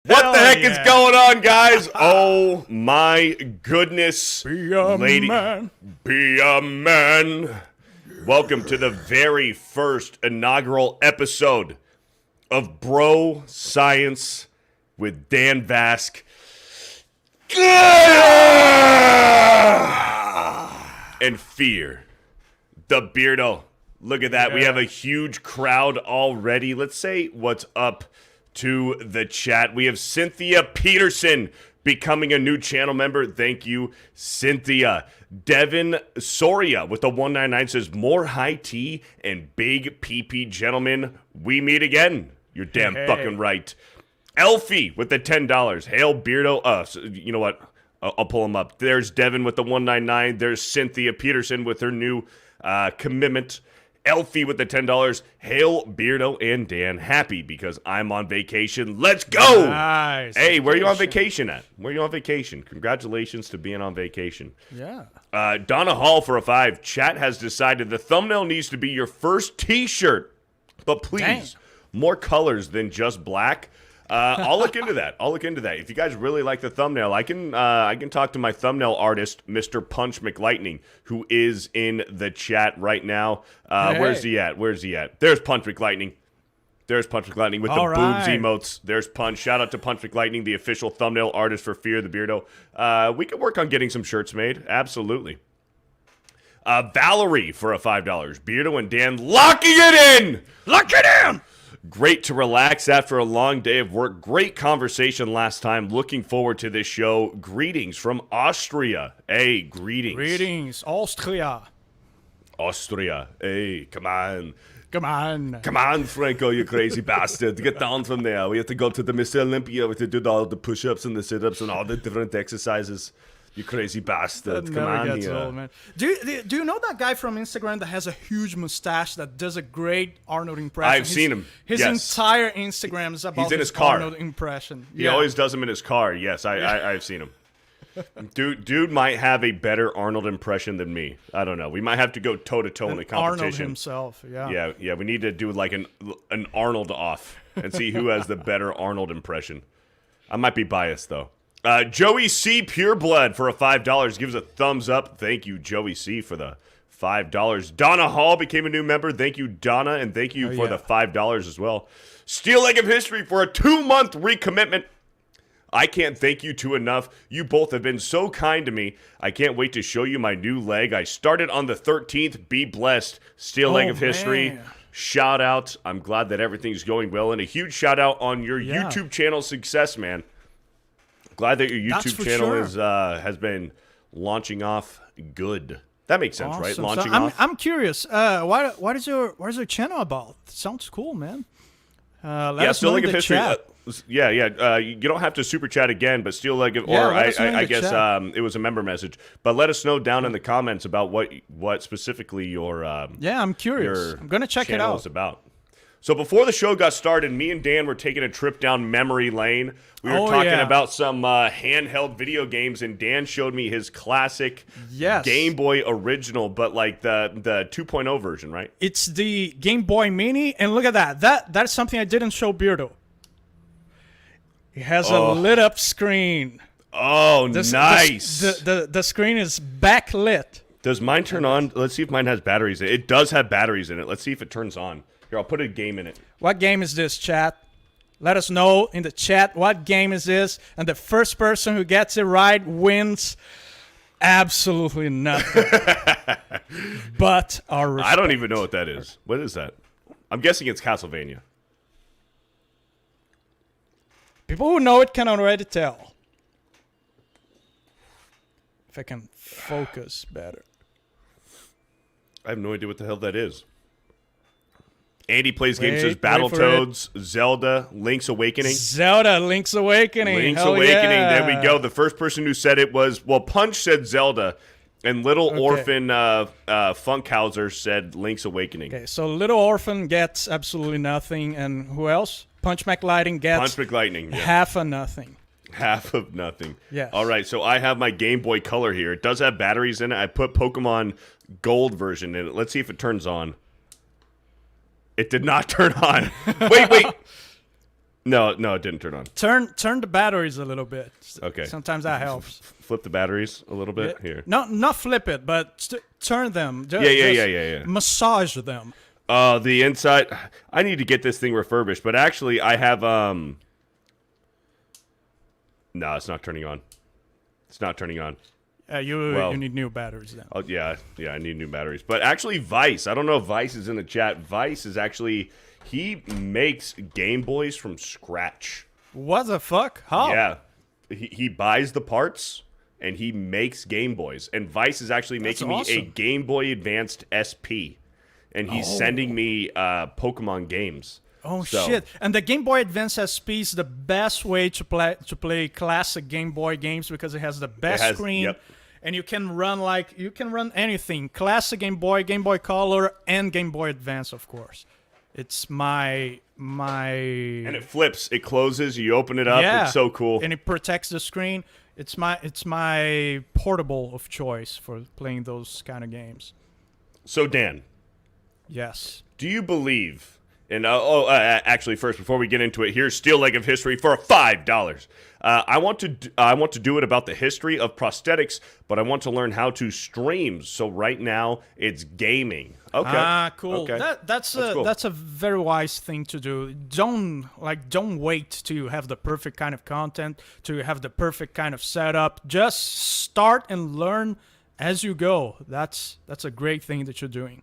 What the heck is going on, guys? Oh my goodness. Be a man. Be a man. Welcome to the very first inaugural episode of Bro Science with Dan Vasc. And FearTheBeardo. Look at that. We have a huge crowd already. Let's say what's up to the chat. We have Cynthia Peterson becoming a new channel member. Thank you, Cynthia. Devin Soria with the 199 says, more high tea and big PP gentlemen. We meet again. You're damn fucking right. Elfie with the $10. Hail Beardo. So, you know what? I'll pull him up. There's Devin with the 199. There's Cynthia Peterson with her new commitment. Elfie with the $10. Hail Beardo and Dan. Happy because I'm on vacation. Let's go. Nice. Hey, where are you on vacation at? Where are you on vacation? Congratulations to being on vacation. Yeah. Donna Hall for a 5. Chat has decided the thumbnail needs to be your first t-shirt. But please, more colors than just black. I'll look into that. If you guys really like the thumbnail, I can talk to my thumbnail artist, Mr. Punch McLightning, who is in the chat right now. Where's he at? There's Punch McLightning. With the boobs emotes. There's Punch. Shout out to Punch McLightning, the official thumbnail artist for FearTheBeardo. We could work on getting some shirts made. Absolutely. Valerie for a $5. Beardo and Dan locking it in. Lock it in. Great to relax after a long day of work. Great conversation last time. Looking forward to this show. Greetings from Austria. Hey, greetings. Greetings, Austria. Hey, come on. Come on. Come on, Franco, you crazy bastard. Get down from there. We have to go to the Mr. Olympia. We have to do all the push-ups and the sit-ups and all the different exercises. You crazy bastard. Come on here. Old, man. Do you know that guy from Instagram that has a huge mustache that does a great Arnold impression? I've seen him. His entire Instagram is about his Arnold impression. He always does them in his car. Yes, I've seen him. Dude might have a better Arnold impression than me. I don't know. We might have to go toe-to-toe in the competition. Arnold himself, yeah. Yeah, we need to do like an Arnold off and see who has the better Arnold impression. I might be biased, though. Joey C. Pureblood for a $5 gives a thumbs up. Thank you, Joey C. for the $5. Donna Hall became a new member. Thank you, Donna, and thank you for the $5 as well. Steel Leg of History for a 2-month recommitment. I can't thank you two enough. You both have been so kind to me. I can't wait to show you my new leg. I started on the 13th. Be blessed. Steel Leg of History. Shout out. I'm glad that everything's going well. And a huge shout out on your YouTube channel success, man. Glad that your YouTube channel has been launching off good. That makes sense, right? Launching off. I'm curious. What is your channel about? Sounds cool, man. Let us know in the chat. You don't have to super chat again, but Steel Leg of, or I guess it was a member message. But let us know down in the comments about what specifically your I'm curious. I'm gonna check it out. Is about. So before the show got started, me and Dan were taking a trip down memory lane. We were talking about some handheld video games, and Dan showed me his classic Game Boy original, but like the 2.0 version, right? It's the Game Boy Mini, and look at that. That's something I didn't show Beardo. It has a lit-up screen. Oh, nice. The screen is backlit. Does mine turn on? Let's see if mine has batteries in it. It does have batteries in it. Let's see if it turns on. Here, I'll put a game in it. What game is this, chat? Let us know in the chat what game is this, and the first person who gets it right wins absolutely nothing. But our respect. I don't even know what that is. What is that? I'm guessing it's Castlevania. People who know it can already tell. If I can focus better. I have no idea what the hell that is. Andy plays games says Battletoads, Zelda, Link's Awakening. Link's Awakening. There we go. The first person who said it was, Punch said Zelda, and Little Orphan Funkhauser said Link's Awakening. Okay, so Little Orphan gets absolutely nothing, and who else? Punch McLightning gets half a nothing. Half of nothing. Yeah. All right, so I have my Game Boy Color here. It does have batteries in it. I put Pokemon Gold version in it. Let's see if it turns on. It did not turn on. Wait. No, it didn't turn on. Turn the batteries a little bit. Okay. Sometimes that helps. Flip the batteries a little bit here. No, not flip it, but turn them. Yeah. Massage them. The inside. I need to get this thing refurbished, but actually, I have No, it's not turning on. It's not turning on. You need new batteries then. Oh yeah, I need new batteries. But actually, Vice. I don't know if Vice is in the chat. Vice is actually he makes Game Boys from scratch. What the fuck? How? Yeah, he buys the parts and he makes Game Boys. And Vice is actually making me a Game Boy Advanced SP, and he's sending me Pokemon games. Oh shit! And the Game Boy Advance SP is the best way to play classic Game Boy games because it has the best screen, and you can run anything. Classic Game Boy Color, and Game Boy Advance, of course. It's my. And it flips. It closes. You open it up. Yeah, it's so cool. And it protects the screen. It's my portable of choice for playing those kind of games. So Dan. Yes. Do you believe? And actually, first, before we get into it, here's Steel Leg of History for $5. I want to do it about the history of prosthetics, but I want to learn how to stream. So right now, it's gaming. Okay. Ah, cool. Okay. That's cool. That's a very wise thing to do. Don't wait to have the perfect kind of content, to have the perfect kind of setup. Just start and learn as you go. That's a great thing that you're doing.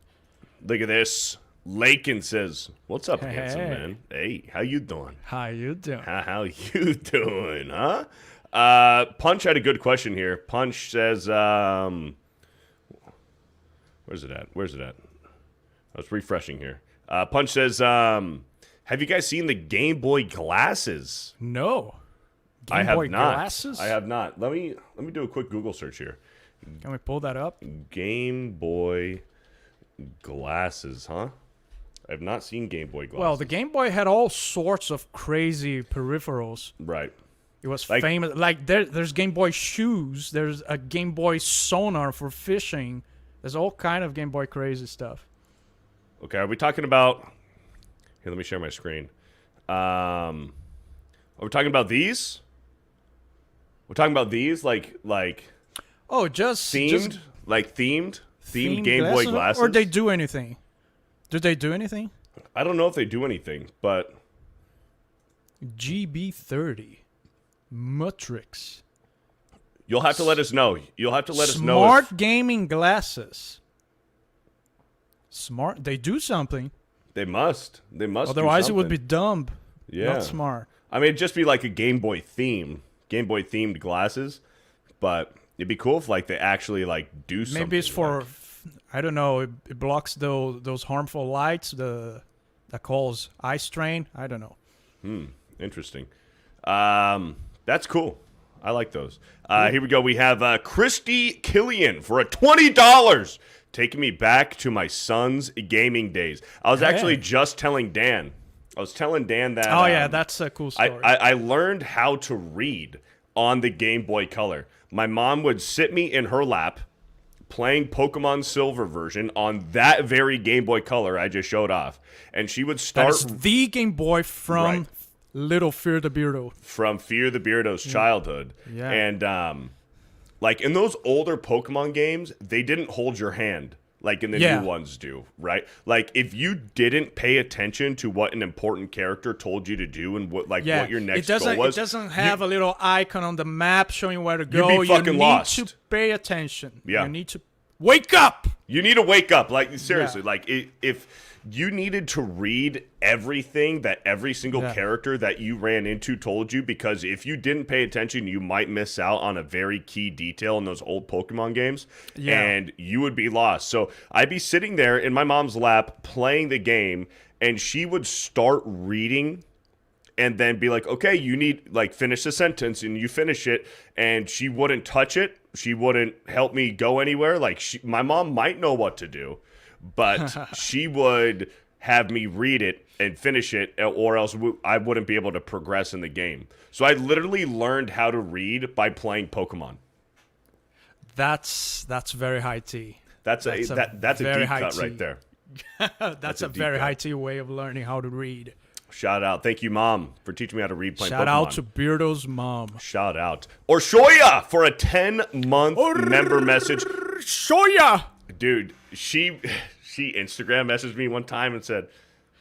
Look at this. Lakin says, "What's up, handsome man? Hey, how you doing? How you doing? How you doing, huh?" Punch had a good question here. Punch says, "Where's it at? I was refreshing here." Punch says, "Have you guys seen the Game Boy glasses?" No. I have not. Glasses? I have not. Let me do a quick Google search here. Can we pull that up? Game Boy glasses, huh? I have not seen Game Boy glasses. Well, the Game Boy had all sorts of crazy peripherals. Right. It was famous. Like, there's Game Boy shoes. There's a Game Boy sonar for fishing. There's all kind of Game Boy crazy stuff. Okay, are we talking about... Here, let me share my screen. Are we talking about these? We're talking about these? Like oh, just... Themed? Themed Game Boy glasses? Or they do anything? Do they do anything? I don't know if they do anything, but... GB30. Matrix. You'll have to let us know. Smart gaming glasses. Smart. They do something. They must. Otherwise, it would be dumb. Yeah. Not smart. I mean, it'd just be like a Game Boy themed glasses, but it'd be cool if they actually do something. Maybe it's for... I don't know. It blocks those harmful lights. That calls eye strain. I don't know. Interesting. That's cool. I like those. Here we go. We have Christy Killian for a $20, taking me back to my son's gaming days. I was actually just telling Dan. I was telling Dan that. Oh yeah, that's a cool story. I learned how to read on the Game Boy Color. My mom would sit me in her lap, playing Pokemon Silver version on that very Game Boy Color I just showed off. And she would start... That's the Game Boy from Little FearTheBeardo. From FearTheBeardo's childhood. Yeah. And, in those older Pokemon games, they didn't hold your hand like in the new ones do, right? Like, if you didn't pay attention to what an important character told you to do and what your next goal was... It doesn't have a little icon on the map showing where to go. You'd be fucking lost. You need to pay attention. Yeah. You need to wake up! You need to wake up. Seriously, if you needed to read everything that every single character that you ran into told you, because if you didn't pay attention, you might miss out on a very key detail in those old Pokemon games, and you would be lost. So I'd be sitting there in my mom's lap playing the game, and she would start reading and then be like, okay, you need, finish the sentence, and you finish it, and she wouldn't touch it. She wouldn't help me go anywhere. My mom might know what to do, but she would have me read it and finish it, or else I wouldn't be able to progress in the game. So I literally learned how to read by playing Pokemon. That's very high tea. That's a deep cut right there. That's a very high tea way of learning how to read. Shout out. Thank you, Mom, for teaching me how to read playing Pokemon. Shout out to Beardo's mom. Shout out. Orshoya for a 10-month member message. Shoya! Dude, she Instagram messaged me one time and said,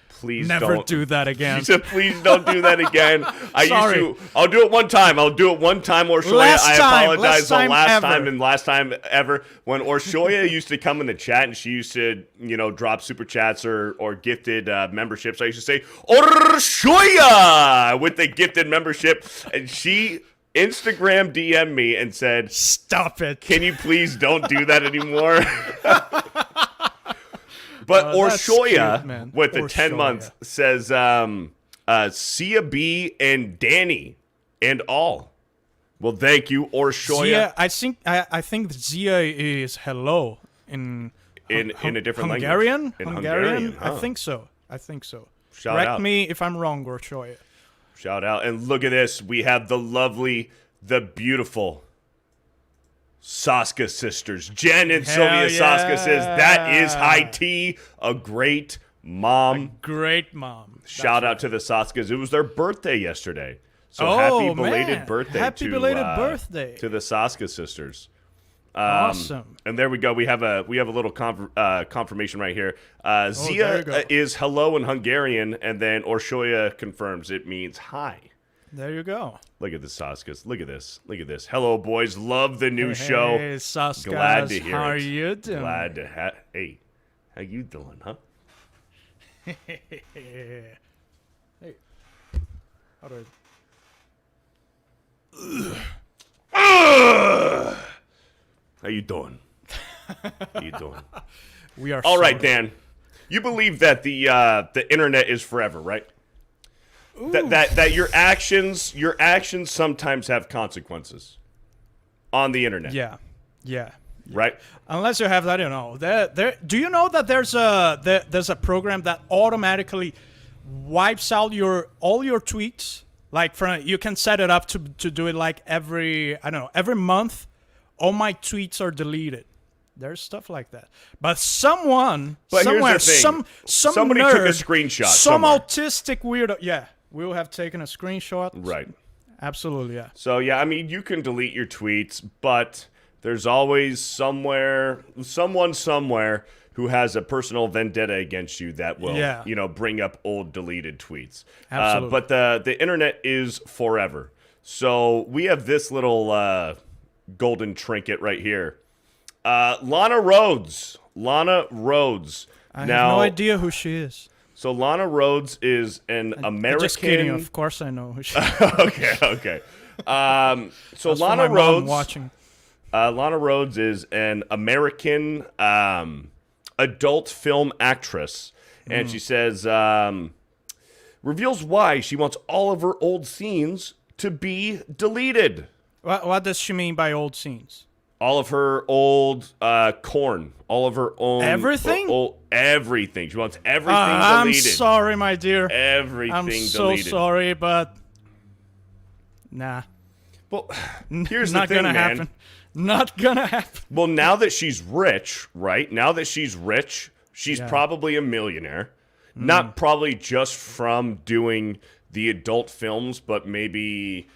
please Never don't do that again. She said, please don't do that again. Sorry. I'll do it one time. Orshoya. I apologize the last time ever. When Orshoya used to come in the chat and she used to, drop super chats or gifted memberships, I used to say, Orshoya, with the gifted membership. And she Instagram DM'd me and said, stop it. Can you please don't do that anymore? But Orshoya, with the 10 months, says Sia B and Danny and all. Well, thank you, Orshoya. Zia, I think Zia is hello in a different Hungarian? language. Hungarian? Huh. I think so. Shout Correct out. me if I'm wrong, Orshoya. Shout out. And look at this. We have the lovely, the beautiful Saska sisters. Jen and Sylvia Saska says, that is high tea. A great mom. Great mom. Shout out to the Saskas. It was their birthday yesterday. So happy belated birthday. Happy belated birthday to the Saska sisters. Awesome. And there we go. We have a little confirmation right here. Zia is hello in Hungarian, and then Orshoya confirms it means hi. There you go. Look at the Saskas. Look at this. Hello, boys. Love the new show. Hey, Saskas. Glad to hear how it. are you doing? Glad to have. Hey, how you doing, huh? Hey. How do How you doing? How you doing? We are all sorry. right, Dan. You believe that the internet is forever, right? That your actions sometimes have consequences on the internet. Yeah. Right? Unless you have, I don't know. Do you know that there's a program that automatically wipes out all your tweets? Like you can set it up to do it like every month. All my tweets are deleted. There's stuff like that. But somewhere, here's the thing. Somebody nerd, took a screenshot. Some somewhere. autistic weirdo. Yeah, we'll have taken a screenshot. Right. Absolutely, yeah. So, yeah, I mean, you can delete your tweets, but there's always someone somewhere who has a personal vendetta against you that will, bring up old deleted tweets. Absolutely. But the internet is forever. So we have this little golden trinket right here. Lana Rhoades. I have no idea who she is. So Lana Rhoades is an American. Just kidding. Of course, I know who she is. Okay. So Lana Rhoades. Lana Rhoades is an American adult film actress, and she says reveals why she wants all of her old scenes to be deleted. What does she mean by old scenes? All of her old corn. All of her own... Everything? Everything. She wants everything deleted. I'm sorry, my dear. Everything I'm deleted. so sorry, but... Nah. Well, here's the thing, gonna man. Happen. Not gonna happen. Well, now that she's rich, right? Now that she's rich, she's probably a millionaire. Not probably just from doing the adult films, but maybe...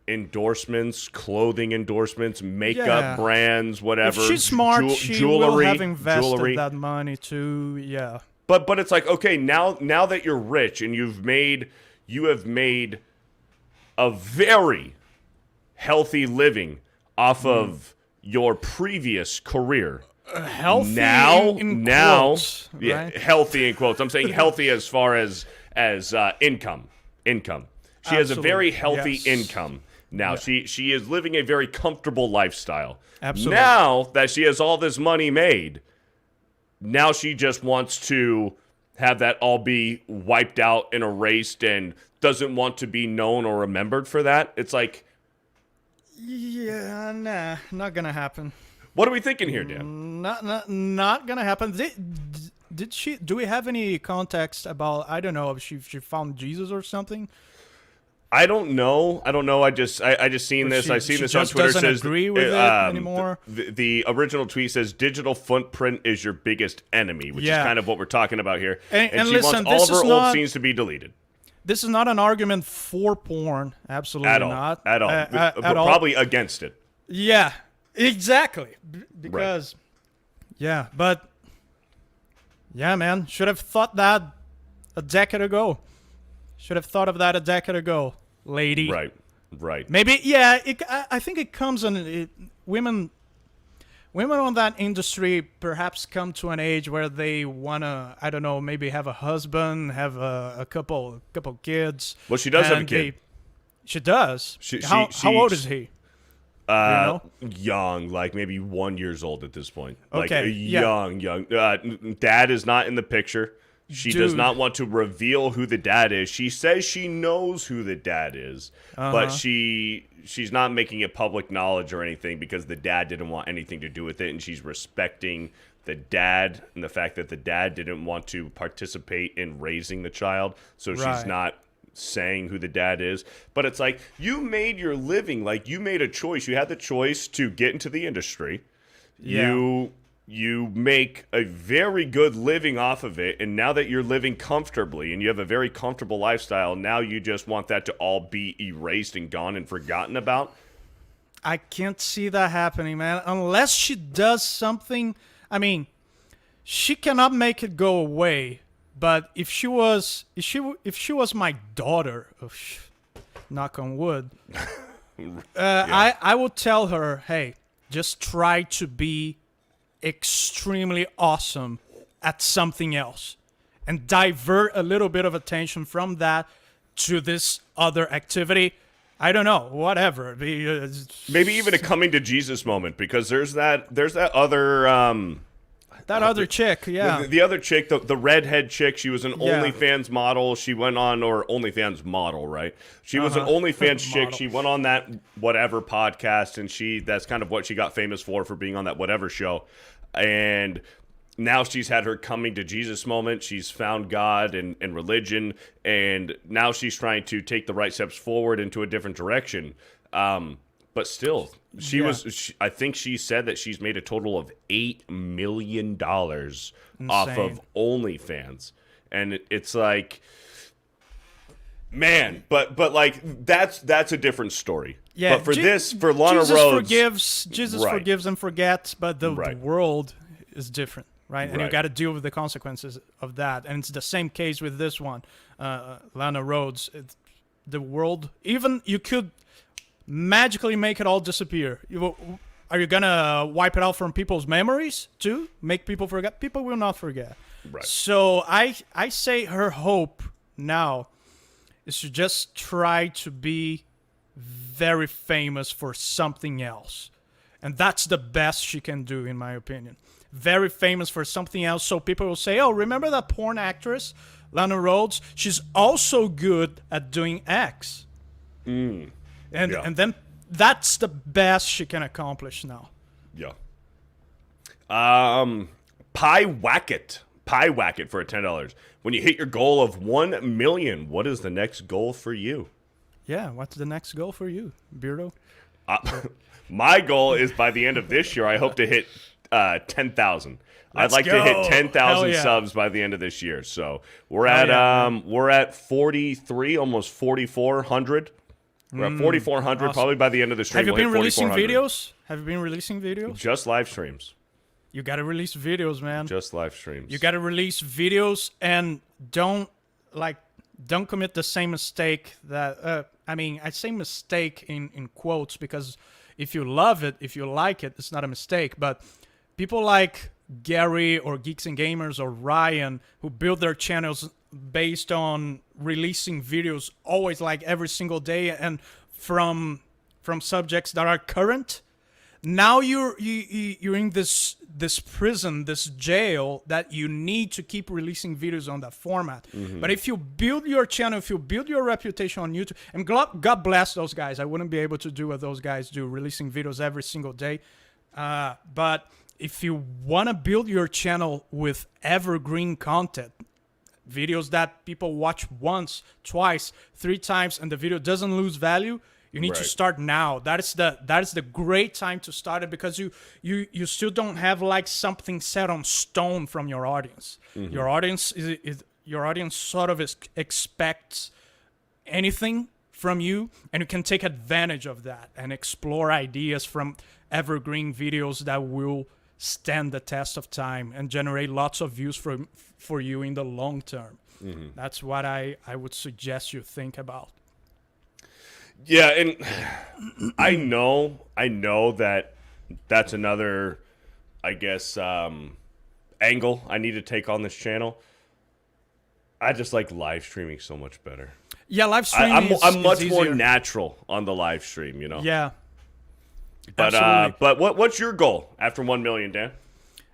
endorsements, clothing endorsements, makeup brands, whatever. If she's smart, she jewelry, will have invested that money too. Yeah. But it's like, okay, now that you're rich and you have made a very healthy living off of your previous career. Healthy in quotes, right? Healthy in quotes. I'm saying healthy as far as income. She has a very healthy income. Now, she is living a very comfortable lifestyle. Absolutely. Now that she has all this money made, now she just wants to have that all be wiped out and erased and doesn't want to be known or remembered for that. It's like... yeah, nah, not gonna happen. What are we thinking here, Dan? Not gonna happen. Did she... Do we have any context about... I don't know if she found Jesus or something? I don't know. I just seen this. I seen this on Twitter. Doesn't says agree with it anymore. The original tweet says digital footprint is your biggest enemy, which is kind of what we're talking about here. And she listen, wants all of her old scenes to be deleted. this is not an argument for porn. Absolutely At all. not. At all. At all. Probably against it. Yeah, exactly. Because, yeah, but, yeah, man, should have thought that a decade ago. Should have thought of that a decade ago, lady. Right. Maybe, yeah, I think it comes in, women on that industry perhaps come to an age where they want to, I don't know, maybe have a husband, have a couple kids. Well, she does have a kid. She does. How old is he? Young, like maybe 1 year old at this point. Like Okay, young. Dad is not in the picture. She does not want to reveal who the dad is. She says she knows who the dad is, but she's not making it public knowledge or anything because the dad didn't want anything to do with it, and she's respecting the dad and the fact that the dad didn't want to participate in raising the child, so she's not saying who the dad is. But it's like, you made your living, like you made a choice. You had the choice to get into the industry. You make a very good living off of it, and now that you're living comfortably and you have a very comfortable lifestyle, now you just want that to all be erased and gone and forgotten about? I can't see that happening, man. Unless she does something. I mean, she cannot make it go away. But if she was my daughter, knock on wood, I would tell her, hey, just try to be extremely awesome at something else and divert a little bit of attention from that to this other activity. I don't know, whatever. Maybe even a coming to Jesus moment, because there's that other other chick, yeah. The other chick, the redhead chick, she was an OnlyFans model. She went on, or OnlyFans model, right? She was an OnlyFans chick. She went on that whatever podcast, and that's kind of what she got famous for being on that whatever show. And now she's had her coming to Jesus moment. She's found God and religion, and now she's trying to take the right steps forward into a different direction. But still, I think she said that she's made a total of $8 million off of OnlyFans. And it's like, man, but like that's a different story. Yeah, but for Lana Rhoades, Jesus forgives and forgets, but the world is different, right? And you got to deal with the consequences of that. And it's the same case with this one, Lana Rhoades. The world, even you could magically make it all disappear. Are you gonna wipe it out from people's memories too? Make people forget? People will not forget. Right. So I say her hope now is to just try to be very famous for something else. And that's the best she can do, in my opinion. Very famous for something else, so people will say, oh, remember that porn actress, Lana Rhoades? She's also good at doing X. And then that's the best she can accomplish now. Yeah. Pie Whack It for $10. When you hit your goal of 1 million, what is the next goal for you? Yeah, what's the next goal for you, Beardo? My goal is by the end of this year, I hope to hit 10,000. I'd like to hit 10,000 subs by the end of this year. So we're at 43, almost 4,400. We're at 4,400. Awesome. Probably by the end of the stream. Have you been releasing videos? Just live streams. You got to release videos, man. Just live streams. You got to release videos, and don't commit the same mistake that I say mistake in quotes, because if you love it, if you like it, it's not a mistake. But people like Gary or Geeks and Gamers or Ryan, who build their channels based on releasing videos always, like every single day, and from subjects that are current. Now you're in this prison, this jail, that you need to keep releasing videos on that format. Mm-hmm. But if you build your channel, if you build your reputation on YouTube, and God bless those guys. I wouldn't be able to do what those guys do, releasing videos every single day. But if you want to build your channel with evergreen content, videos that people watch once, twice, 3 times, and the video doesn't lose value, you need to start now. That is the great time to start it, because you still don't have like something set on stone from your audience. Mm-hmm. Your audience sort of expects anything from you, and you can take advantage of that and explore ideas from evergreen videos that will stand the test of time and generate lots of views for you in the long term. That's what I would suggest you think about. Yeah, and I know that that's another, I guess, angle I need to take on this channel. I just like live streaming so much better. Yeah, live streaming I'm much is more easier. natural on the live stream, you know. Yeah. But absolutely. but what's your goal after 1 million, Dan?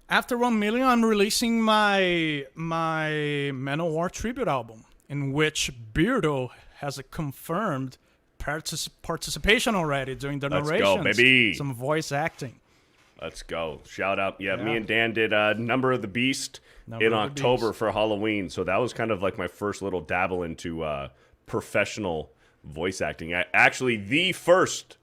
After 1 million, I'm releasing my Manowar tribute album, in which Beardo has a confirmed participation already during the Let's narrations. go, baby. Some voice acting. Let's go. Shout out. Yeah, Yeah. me and Dan did Number of the Beast Number in of the October Beast. for Halloween. So that was kind of like my first little dabble into professional voice acting. Actually, the first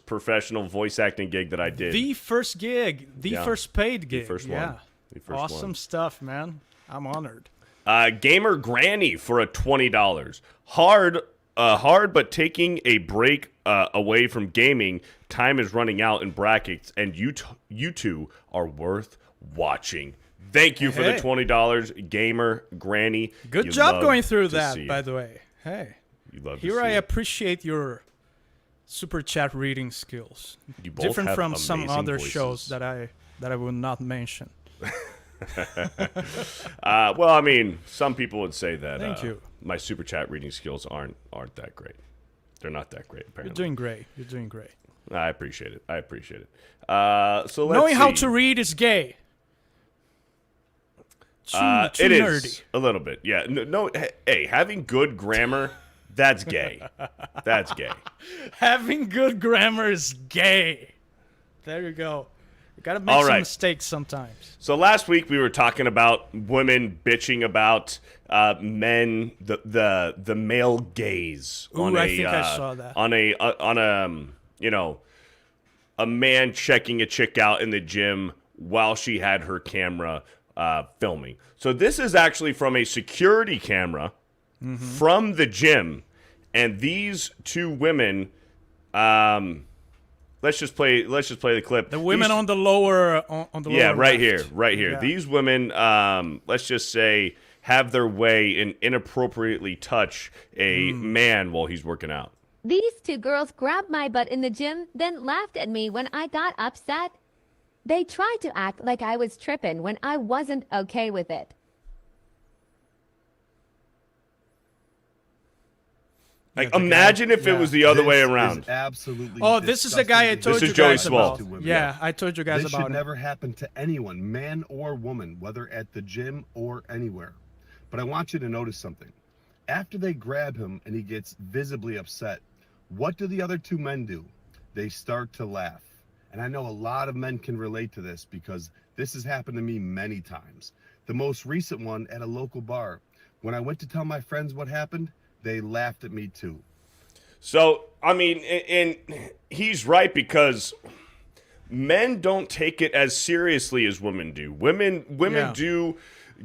professional voice acting gig that I did. The first gig, Yeah. first paid gig. first yeah. one. The first Awesome one. stuff, man. I'm honored. Gamer Granny for a $20. Hard, but taking a break away from gaming. Time is running out in brackets, and you two are worth watching. Thank you for the Hey. $20, Gamer Granny. Good You job love going through to that, see by it. the way. Hey, You love to here see I it. appreciate your super chat reading skills. You both Different have from some amazing other voices. shows that I will not mention. Well, I mean, some people would say that Thank you. my super chat reading skills aren't that great. They're not that great, You're apparently. doing great. You're doing great. I appreciate it. So let's Knowing how see. to read is gay. Too It nerdy. is a little bit, yeah. No, hey, having good grammar, that's gay. That's gay. Having good grammar is gay. There you go. You gotta make All some right. mistakes sometimes. So last week we were talking about women bitching about men, the male gaze Ooh, I think I saw that. on a you know, a man checking a chick out in the gym while she had her camera filming. So this is actually from a security camera from the gym, and these two women. Let's just play the clip. The women These- on the lower yeah, lower right left. here. Yeah. These women, let's just say, have their way and inappropriately touch a man while he's working out. These two girls grabbed my butt in the gym, then laughed at me when I got upset. They tried to act like I was tripping when I wasn't okay with it. Like, the guy- imagine if it yeah. was the other way This around. Is absolutely. Oh, this is the guy I told This you is Joey guys Swall. about. Yeah, I told you guys This about should him. never happen to anyone, man or woman, whether at the gym or anywhere. But I want you to notice something. After they grab him and he gets visibly upset, what do the other two men do? They start to laugh. And I know a lot of men can relate to this because this has happened to me many times. The most recent one at a local bar. When I went to tell my friends what happened, they laughed at me too. So, I mean, and he's right, because men don't take it as seriously as women do. Women Yeah. do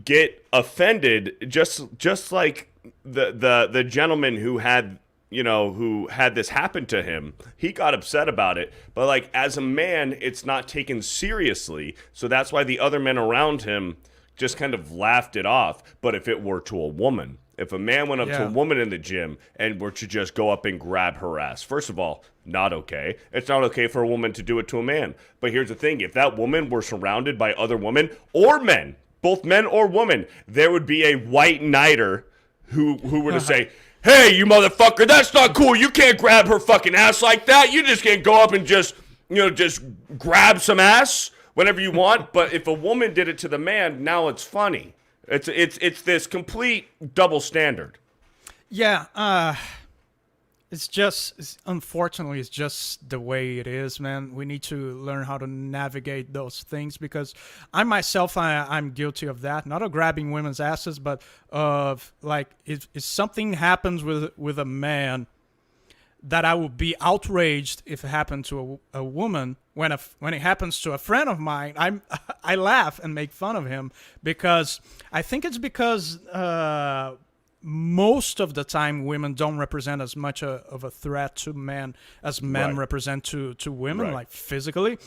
get offended, just like the gentleman who had this happen to him. He got upset about it, but like, as a man, it's not taken seriously. So that's why the other men around him just kind of laughed it off. But if it were to a woman, if a man went up to Yeah. a woman in the gym and were to just go up and grab her ass, first of all, not okay. It's not okay for a woman to do it to a man. But here's the thing. If that woman were surrounded by other women or men, both men or women, there would be a white knighter who were to say, hey, you motherfucker, that's not cool. You can't grab her fucking ass like that. You just can't go up and just grab some ass whenever you want. But if a woman did it to the man, now it's funny. It's this complete double standard. Yeah, unfortunately, it's just the way it is, man. We need to learn how to navigate those things, because I myself, I'm guilty of that. Not of grabbing women's asses, but of, like, if something happens with a man, that I would be outraged if it happened to a woman. When it happens to a friend of mine, I laugh and make fun of him, because I think it's because most of the time women don't represent as much of a threat to men as men represent to women, like physically.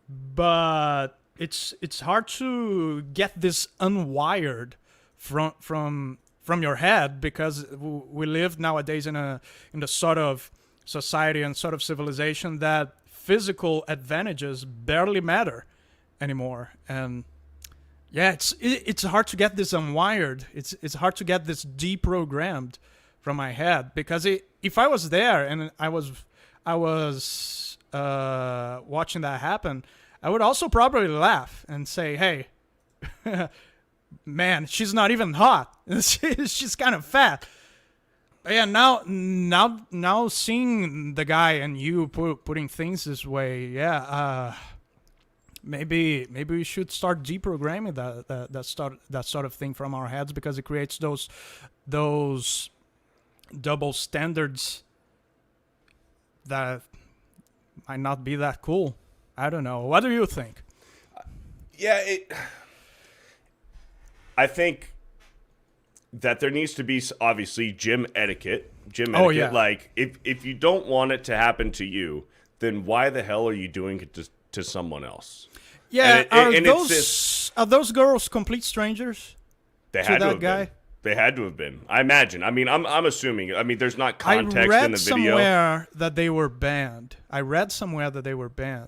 But it's hard to get this unwired from your head, because we live nowadays in a sort of society and sort of civilization that physical advantages barely matter anymore. And yeah, it's hard to get this unwired. It's hard to get this deprogrammed from my head, because if I was there and I was watching that happen, I would also probably laugh and say, "Hey, man, she's not even hot. She's kind of fat." But yeah, now seeing the guy and you putting things this way, yeah. Maybe we should start deprogramming that sort of thing from our heads, because it creates those double standards that might not be that cool. I don't know. What do you think? Yeah, I think that there needs to be obviously gym etiquette. Oh, yeah. Like if you don't want it to happen to you, then why the hell are you doing it to someone else? Yeah, are those girls complete strangers? They had to have guy? been. They had to have been. I imagine. I mean, I'm assuming. I mean, there's not context in the video. I read somewhere that they were banned.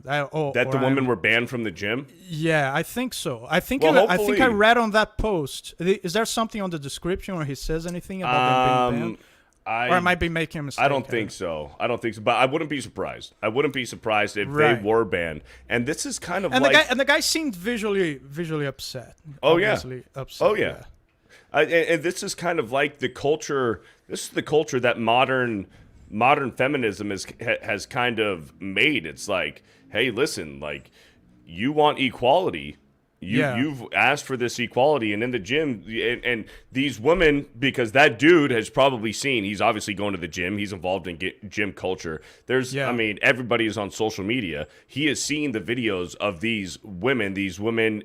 That the women were banned from the gym? Yeah, I think so. I think hopefully. I read on that post. Is there something on the description where he says anything about them being banned? Or I might be making a mistake. I don't think so. But I wouldn't be surprised. I wouldn't be surprised if they were banned. And this is kind of the guy seemed visually upset. Oh, yeah. Upset, oh, yeah. And this is kind of like the culture. This is the culture that modern feminism has kind of made. It's like, hey, listen, like, you want equality. You've asked for this equality, and in the gym, and these women, because that dude has probably seen, he's obviously going to the gym, he's involved in gym culture. I mean, everybody is on social media. He has seen the videos of these women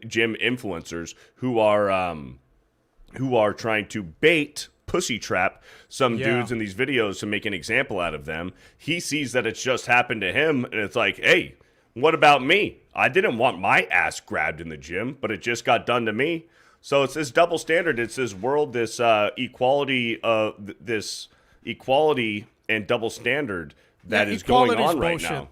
gym influencers who are trying to bait, pussy trap some dudes in these videos to make an example out of them. He sees that it's just happened to him, and it's like, hey, what about me? I didn't want my ass grabbed in the gym, but it just got done to me. So it's this double standard. It's this world, this equality and double standard that is going on right now.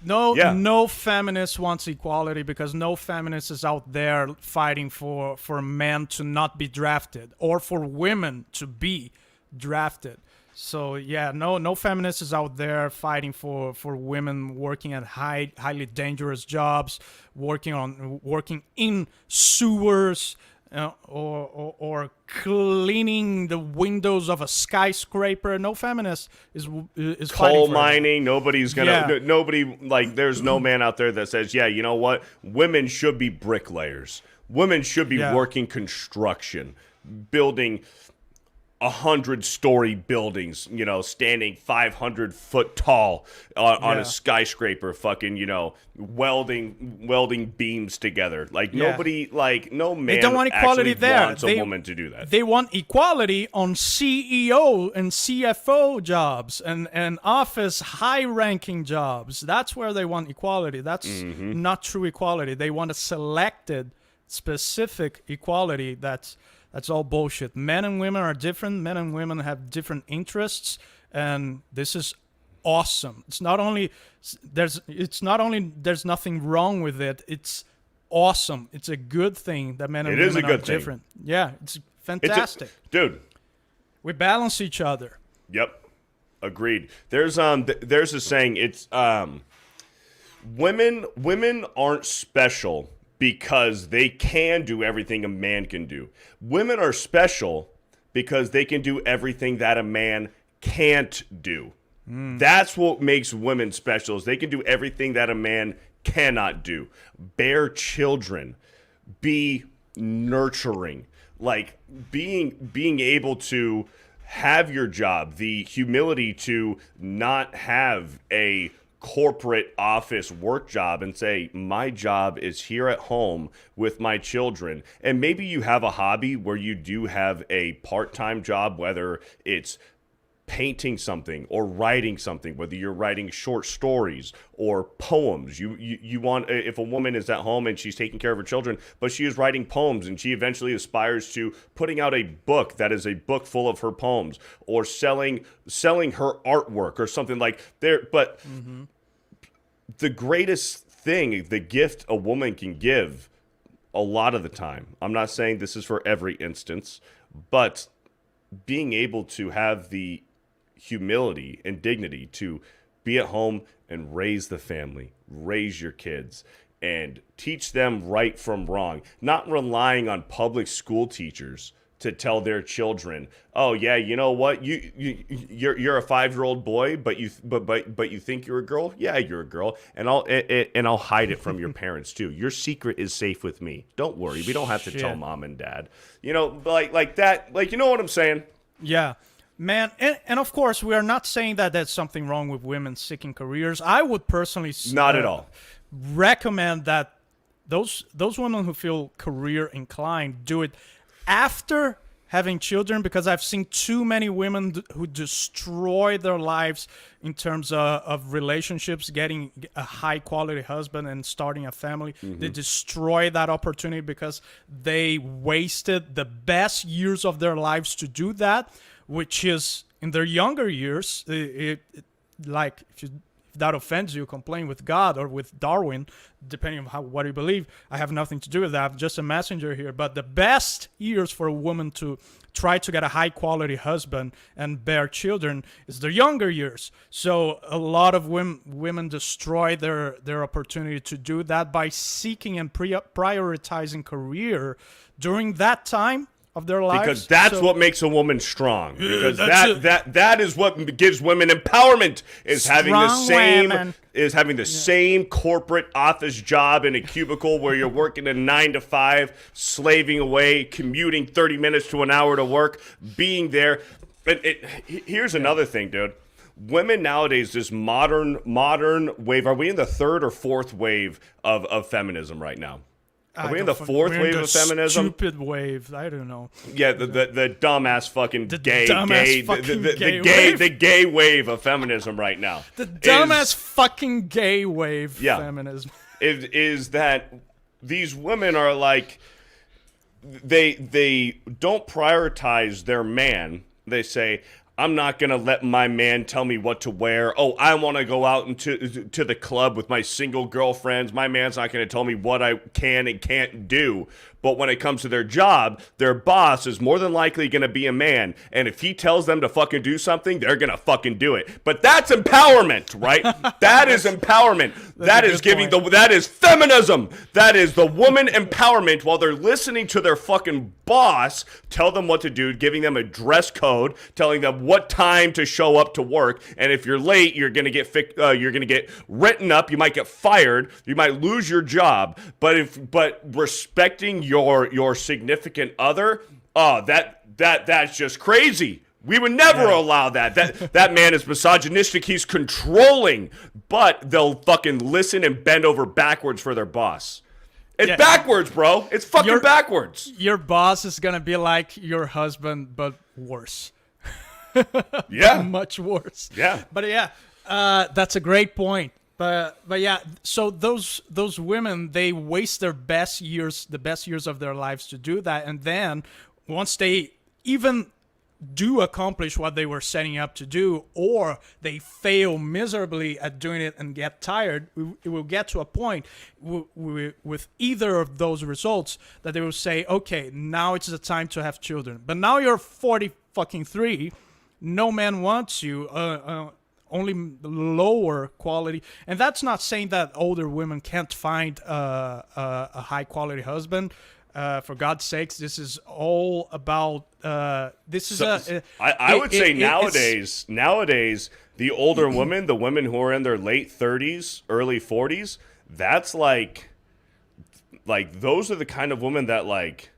No feminist wants equality, because no feminist is out there fighting for men to not be drafted or for women to be drafted. So yeah, no feminist is out there fighting for women working at highly dangerous jobs, working in sewers, or cleaning the windows of a skyscraper. No feminist is coal mining. Nobody's gonna. Nobody, like, there's no man out there that says, yeah, you know what? Women should be bricklayers. Women should be working construction, building 100-story buildings, standing 500 foot tall on a skyscraper, fucking, welding beams together. Like, nobody, like, no man they don't want equality there. Wants a woman to do that. They want equality on CEO and CFO jobs and office high-ranking jobs. That's where they want equality. That's not true equality. They want a selected, specific equality that's all bullshit. Men and women are different. Men and women have different interests, and this is awesome. It's not only there's nothing wrong with it. It's awesome. It's a good thing that men and women are different. Yeah, it's fantastic. Dude, we balance each other. Yep. Agreed. There's a saying, it's women aren't special because they can do everything a man can do. Women are special because they can do everything that a man can't do. That's what makes women special, is they can do everything that a man cannot do. Bear children, be nurturing, like being able to have your job, the humility to not have a corporate office work job and say, my job is here at home with my children. And maybe you have a hobby where you do have a part-time job, whether it's painting something or writing something, whether you're writing short stories or poems. You want, if a woman is at home and she's taking care of her children, but she is writing poems and she eventually aspires to putting out a book that is a book full of her poems, or selling her artwork or something like there. But the greatest thing, the gift a woman can give a lot of the time, I'm not saying this is for every instance, but being able to have the humility and dignity to be at home and raise the family, raise your kids, and teach them right from wrong, not relying on public school teachers to tell their children, oh yeah, you know what, you're a 5-year-old boy, but you think you're a girl. Yeah, you're a girl, and I'll hide it from your parents too. Your secret is safe with me. Don't worry, we don't have to tell mom and dad. You know, like that. Like, you know what I'm saying? Yeah. Man, and of course, we are not saying that there's something wrong with women seeking careers. I would personally not at all recommend that those women who feel career inclined do it after having children, because I've seen too many women who destroy their lives in terms of relationships, getting a high quality husband and starting a family. They destroy that opportunity because they wasted the best years of their lives to do that, which is in their younger years. Like, if that offends you, complain with God or with Darwin, depending on what you believe. I have nothing to do with that. I'm just a messenger here. But the best years for a woman to try to get a high quality husband and bear children is their younger years. So a lot of women destroy their opportunity to do that by seeking and prioritizing career during that time of their lives. Because that's what makes a woman strong. Because that is what gives women empowerment, is having the same corporate office job in a cubicle where you're working a 9 to 5, slaving away, commuting 30 minutes to an hour to work, being there. Here's another thing, dude. Women nowadays, this modern wave, are we in the 3rd or 4th wave of feminism right now? Are we in the 4th wave of feminism? Stupid wave. I don't know. Yeah, the dumbass fucking the gay wave of feminism right now. The dumbass fucking gay wave feminism. Is that these women are like, they don't prioritize their man. They say, I'm not going to let my man tell me what to wear. Oh, I want to go out to the club with my single girlfriends. My man's not going to tell me what I can and can't do. But when it comes to their job, their boss is more than likely going to be a man. And if he tells them to fucking do something, they're going to fucking do it. But that's empowerment, right? That is empowerment. That is that is feminism. That is the woman empowerment, while they're listening to their fucking boss tell them what to do, giving them a dress code, telling them what time to show up to work. And if you're late, you're going to get written up. You might get fired. You might lose your job. But respecting your significant other, that's just crazy. We would never allow that. That man is misogynistic. He's controlling, but they'll fucking listen and bend over backwards for their boss. It's backwards, bro. It's fucking backwards. Your boss is gonna be like your husband, but worse. Yeah, much worse. Yeah, but that's a great point. But yeah, so those women, they waste the best years of their lives to do that, and then once they even do accomplish what they were setting up to do, or they fail miserably at doing it and get tired, it will get to a point with either of those results that they will say, okay, now it's the time to have children. But now you're 43, no man wants you, only lower quality. And that's not saying that older women can't find a high quality husband. For God's sakes, this is all about I would say nowadays the older women, the women who are in their late 30s, early 40s, that's like those are the kind of women that like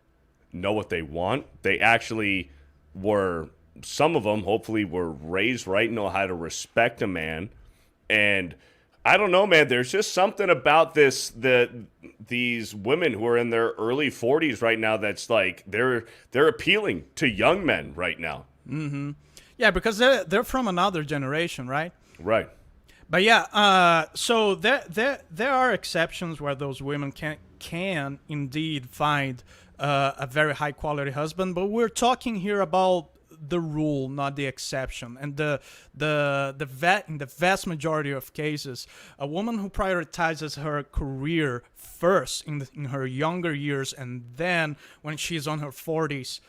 know what they want. They actually were, some of them hopefully were raised right, know how to respect a man, and I don't know, man. There's just something about these women who are in their early 40s right now that's like they're appealing to young men right now. Yeah, because they're from another generation, right? Right. But yeah, so there are exceptions where those women can indeed find a very high quality husband, but we're talking here about the rule, not the exception. And in the vast majority of cases, a woman who prioritizes her career first in her younger years, and then when she's on her 40s,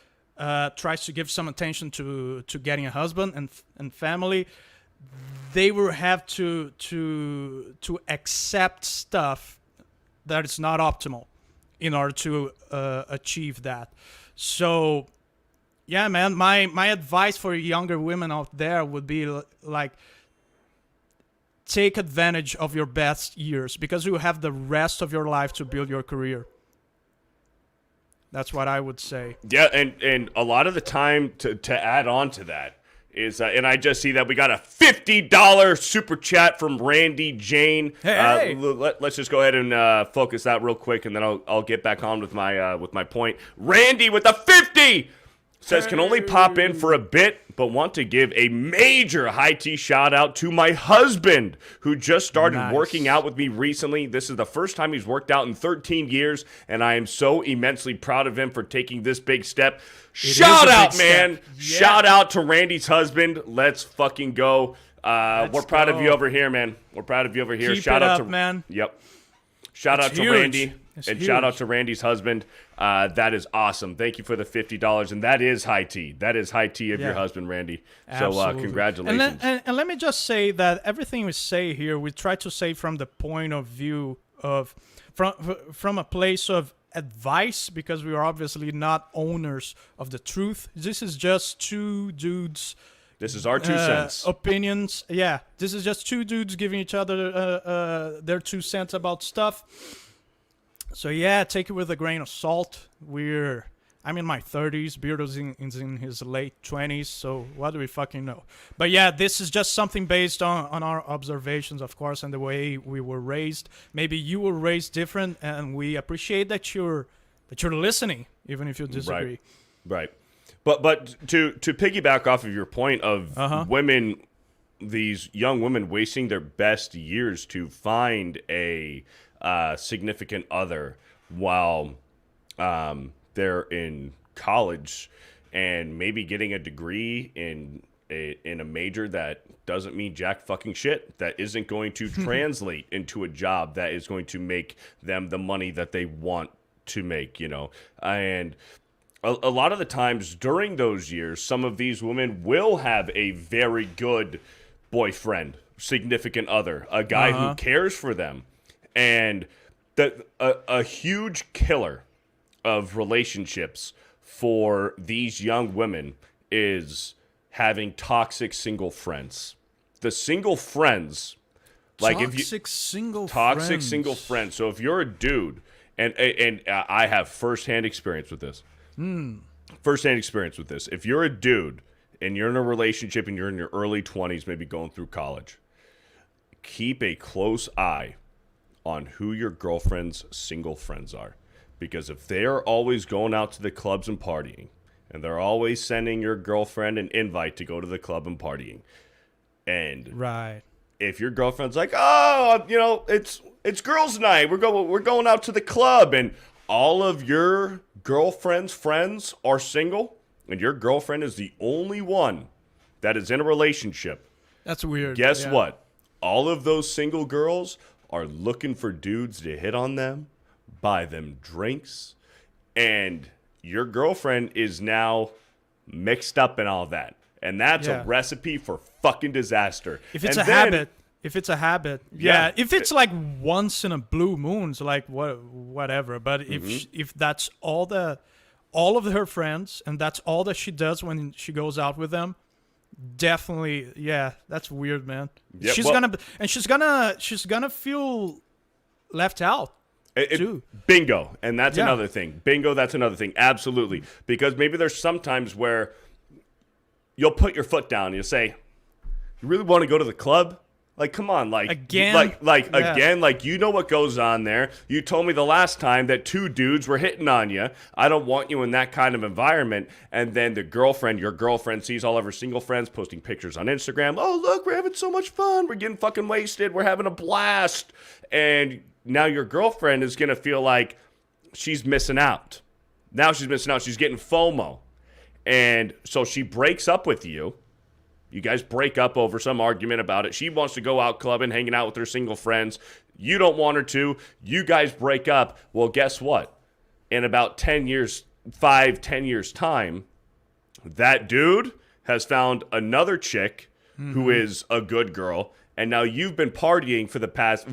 tries to give some attention to getting a husband and family, they will have to accept stuff that is not optimal in order to achieve that. So yeah, man, my advice for younger women out there would be like, take advantage of your best years, because you have the rest of your life to build your career. That's what I would say. Yeah, and a lot of the time to add on to that is, and I just see that we got a $50 super chat from Randy Jane. Hey. Let's just go ahead and focus that real quick, and then I'll get back on with my point. Randy with the 50 says, can only pop in for a bit, but want to give a major high tea shout out to my husband, who just started working out with me recently. This is the first time he's worked out in 13 years, and I am so immensely proud of him for taking this big step. Shout out, man. Yeah. Shout out to Randy's husband. Let's fucking go. We're proud of you over here, man. We're proud of you over here. Keep Shout it out up, to man. Yep. Shout out to huge. Randy. It's and huge. shout out to Randy's husband. That is awesome. Thank you for the $50. And that is high tea. That is high tea of your husband, Randy. Absolutely. So congratulations. And let me just say that everything we say here, we try to say from the point of view of, from a place of advice, because we are obviously not owners of the truth. This is just two dudes. This is our 2 cents. Opinions. Yeah, this is just two dudes giving each other their 2 cents about stuff. So yeah, take it with a grain of salt. I'm in my 30s. Beardo's in his late 20s. So what do we fucking know? But yeah, this is just something based on our observations, of course, and the way we were raised. Maybe you were raised different, and we appreciate that you're listening, even if you disagree. Right. But to piggyback off of your point of women, these young women wasting their best years to find a significant other while they're in college and maybe getting a degree in a major that doesn't mean jack fucking shit, that isn't going to translate into a job that is going to make them the money that they want to make, and a lot of the times during those years, some of these women will have a very good boyfriend, significant other, a guy who cares for them. And a huge killer of relationships for these young women is having toxic single friends. The single friends, like toxic single friends. So if you're a dude, and I have firsthand experience with this. First-hand experience with this. If you're a dude and you're in a relationship and you're in your early 20s, maybe going through college, keep a close eye on who your girlfriend's single friends are. Because if they're always going out to the clubs and partying, and they're always sending your girlfriend an invite to go to the club and partying, and if your girlfriend's like, oh, it's girls' night, we're going out to the club, and all of your girlfriend's friends are single, and your girlfriend is the only one that is in a relationship. That's weird. Guess what? All of those single girls are looking for dudes to hit on them, buy them drinks, and your girlfriend is now mixed up in all that. And that's a recipe for fucking disaster. If it's a habit. If it's like once in a blue moon, so like whatever. But if that's all of her friends, and that's all that she does when she goes out with them, definitely, that's weird, man. Yeah, she's gonna feel left out too. Bingo, and that's another thing. Bingo, that's another thing. Absolutely, because maybe there's some times where you'll put your foot down and you'll say, "You really want to go to the club?" Like, come on, like Again? again, Yeah. like, you know what goes on there. You told me the last time that 2 dudes were hitting on you. I don't want you in that kind of environment. And then your girlfriend sees all of her single friends posting pictures on Instagram. Oh, look, we're having so much fun. We're getting fucking wasted. We're having a blast. And now your girlfriend is going to feel like she's missing out. Now she's missing out. She's getting FOMO. And so she breaks up with you. You guys break up over some argument about it. She wants to go out clubbing, hanging out with her single friends. You don't want her to. You guys break up. Well, guess what? In about 10 years, 5-10 years time, that dude has found another chick who is a good girl. And now you've been partying for the past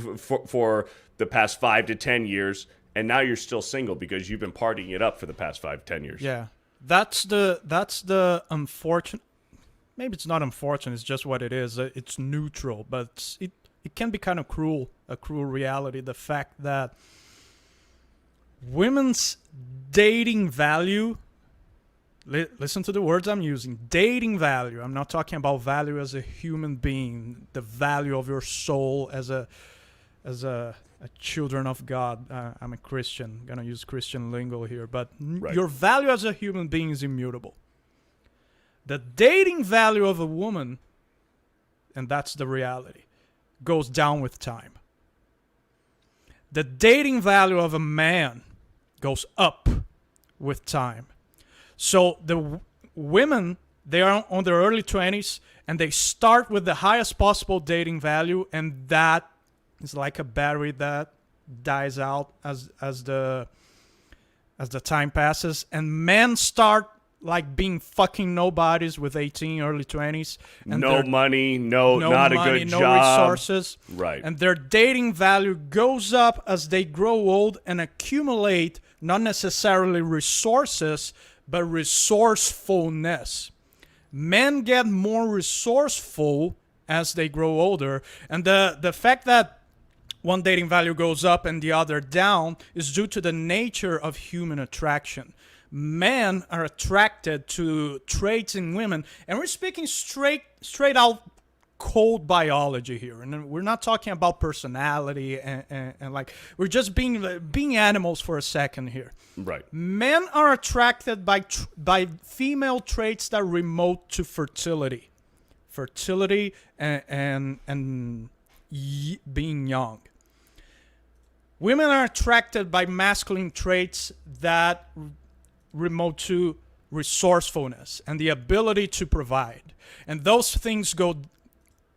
5 to 10 years. And now you're still single because you've been partying it up for the past 5-10 years. Yeah. That's the unfortunate. Maybe it's not unfortunate. It's just what it is. It's neutral, but it can be kind of cruel. A cruel reality. The fact that women's dating value. Listen to the words I'm using. Dating value. I'm not talking about value as a human being. The value of your soul as a children of God. I'm a Christian. I'm gonna use Christian lingo here, but Right. Your value as a human being is immutable. The dating value of a woman, and that's the reality, goes down with time. The dating value of a man goes up with time. So the women, they are on their early 20s, and they start with the highest possible dating value, and that is like a battery that dies out as the time passes. And men start like being fucking nobodies with 18, early 20s. And No money, not money, a good no job. resources. Right. And their dating value goes up as they grow old and accumulate not necessarily resources, but resourcefulness. Men get more resourceful as they grow older. And the fact that one dating value goes up and the other down is due to the nature of human attraction. Men are attracted to traits in women, and we're speaking straight out cold biology here, and we're not talking about personality and like we're just being animals for a second here. Right. Men are attracted by female traits that are remote to fertility and being young. Women are attracted by masculine traits that remote to resourcefulness and the ability to provide. And those things go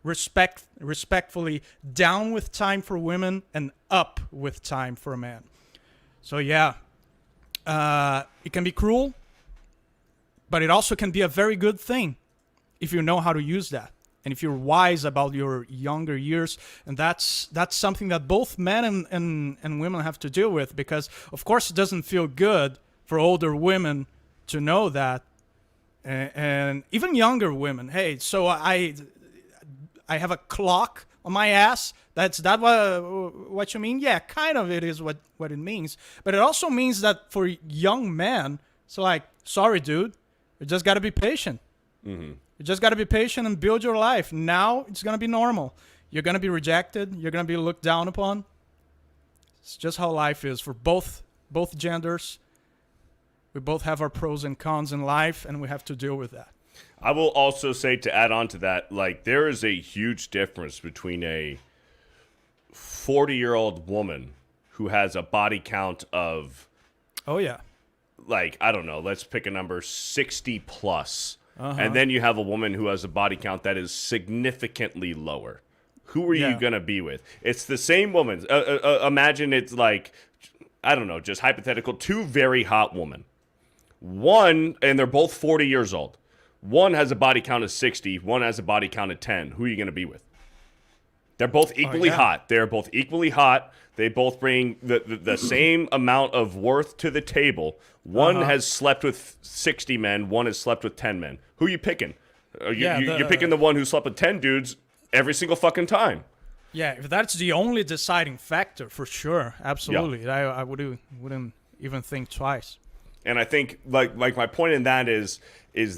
respectfully down with time for women and up with time for a man. So yeah, it can be cruel, but it also can be a very good thing if you know how to use that. And if you're wise about your younger years, and that's something that both men and women have to deal with, because of course it doesn't feel good for older women to know that, and even younger women. Hey, so I have a clock on my ass. That's that what you mean? Yeah, kind of. It is what it means. But it also means that for young men, it's like, sorry, dude, you just got to be patient. Mm-hmm. You just got to be patient and build your life. Now it's gonna be normal. You're gonna be rejected. You're gonna be looked down upon. It's just how life is for both genders. We both have our pros and cons in life, and we have to deal with that. I will also say, to add on to that, like, there is a huge difference between a 40-year-old woman who has a body count of, Oh yeah, like, I don't know, let's pick a number, 60 plus. And then you have a woman who has a body count that is significantly lower. Who are you going to be with? It's the same woman. Imagine it's like, I don't know, just hypothetical, 2 very hot women. One, and they're both 40 years old. One has a body count of 60. One has a body count of 10. Who are you going to be with? They're both equally hot. They're both equally hot. They both bring the same amount of worth to the table. One has slept with 60 men. One has slept with 10 men. Who are you picking? You're picking the one who slept with 10 dudes every single fucking time. Yeah, if that's the only deciding factor, for sure, absolutely. Yeah. I wouldn't even think twice. And I think like my point in that is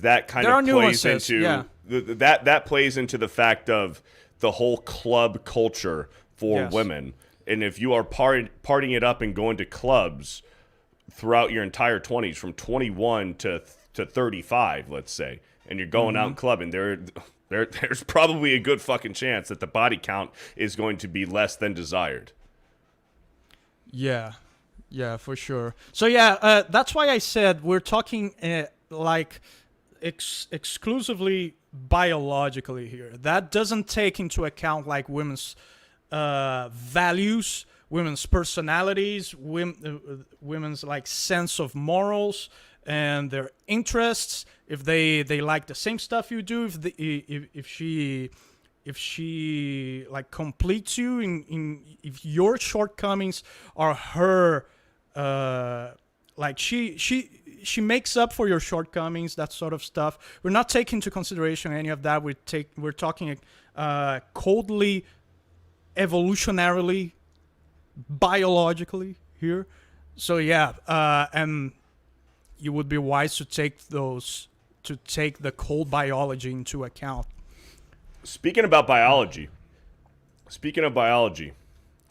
that kind there of plays into that plays into the fact of the whole club culture for Yes. women. And if you are partying it up and going to clubs throughout your entire 20s, from 21 to 35, let's say, and you're going out clubbing, there's probably a good fucking chance that the body count is going to be less than desired. Yeah, for sure. So yeah, that's why I said we're talking like exclusively biologically here. That doesn't take into account like women's values, women's personalities, women's like sense of morals and their interests. If they like the same stuff you do, if she like completes you in if your shortcomings are her like she makes up for your shortcomings, that sort of stuff. We're not taking into consideration any of that. We're talking coldly, evolutionarily, biologically here. So yeah, and you would be wise to take the cold biology into account. Speaking of biology,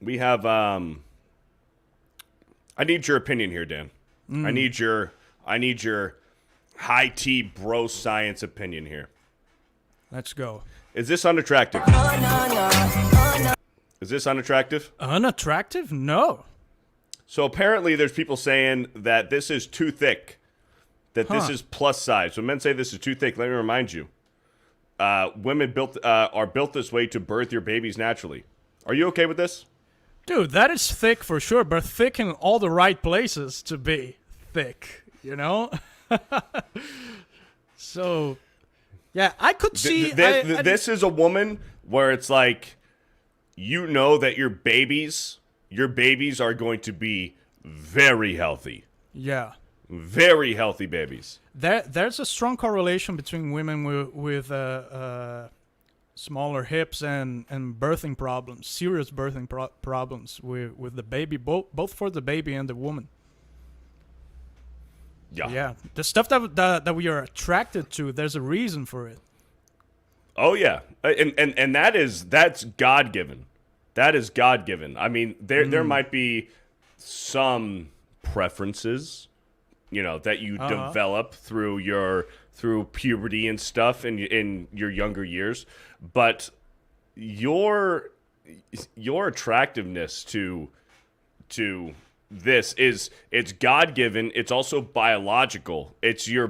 we have I need your opinion here, Dan. I need your high tea bro science opinion here. Let's go. Is this unattractive? Is this unattractive? Unattractive? No. So apparently there's people saying that this is too thick, that this is plus size. When men say this is too thick, let me remind you, women are built this way to birth your babies naturally. Are you okay with this? Dude, that is thick for sure, but thick in all the right places to be thick, you know? So, yeah, I could see... This is a woman where it's like, you know that your babies are going to be very healthy. Yeah. Very healthy babies. There's a strong correlation between women with smaller hips and birthing problems, serious birthing problems with the baby, both for the baby and the woman. Yeah. The stuff that we are attracted to, there's a reason for it. Oh yeah, and that's God given. That is God given. I mean, there might be some preferences, that you develop through puberty and stuff in your younger years, but your attractiveness to this it's God given. It's also biological. It's your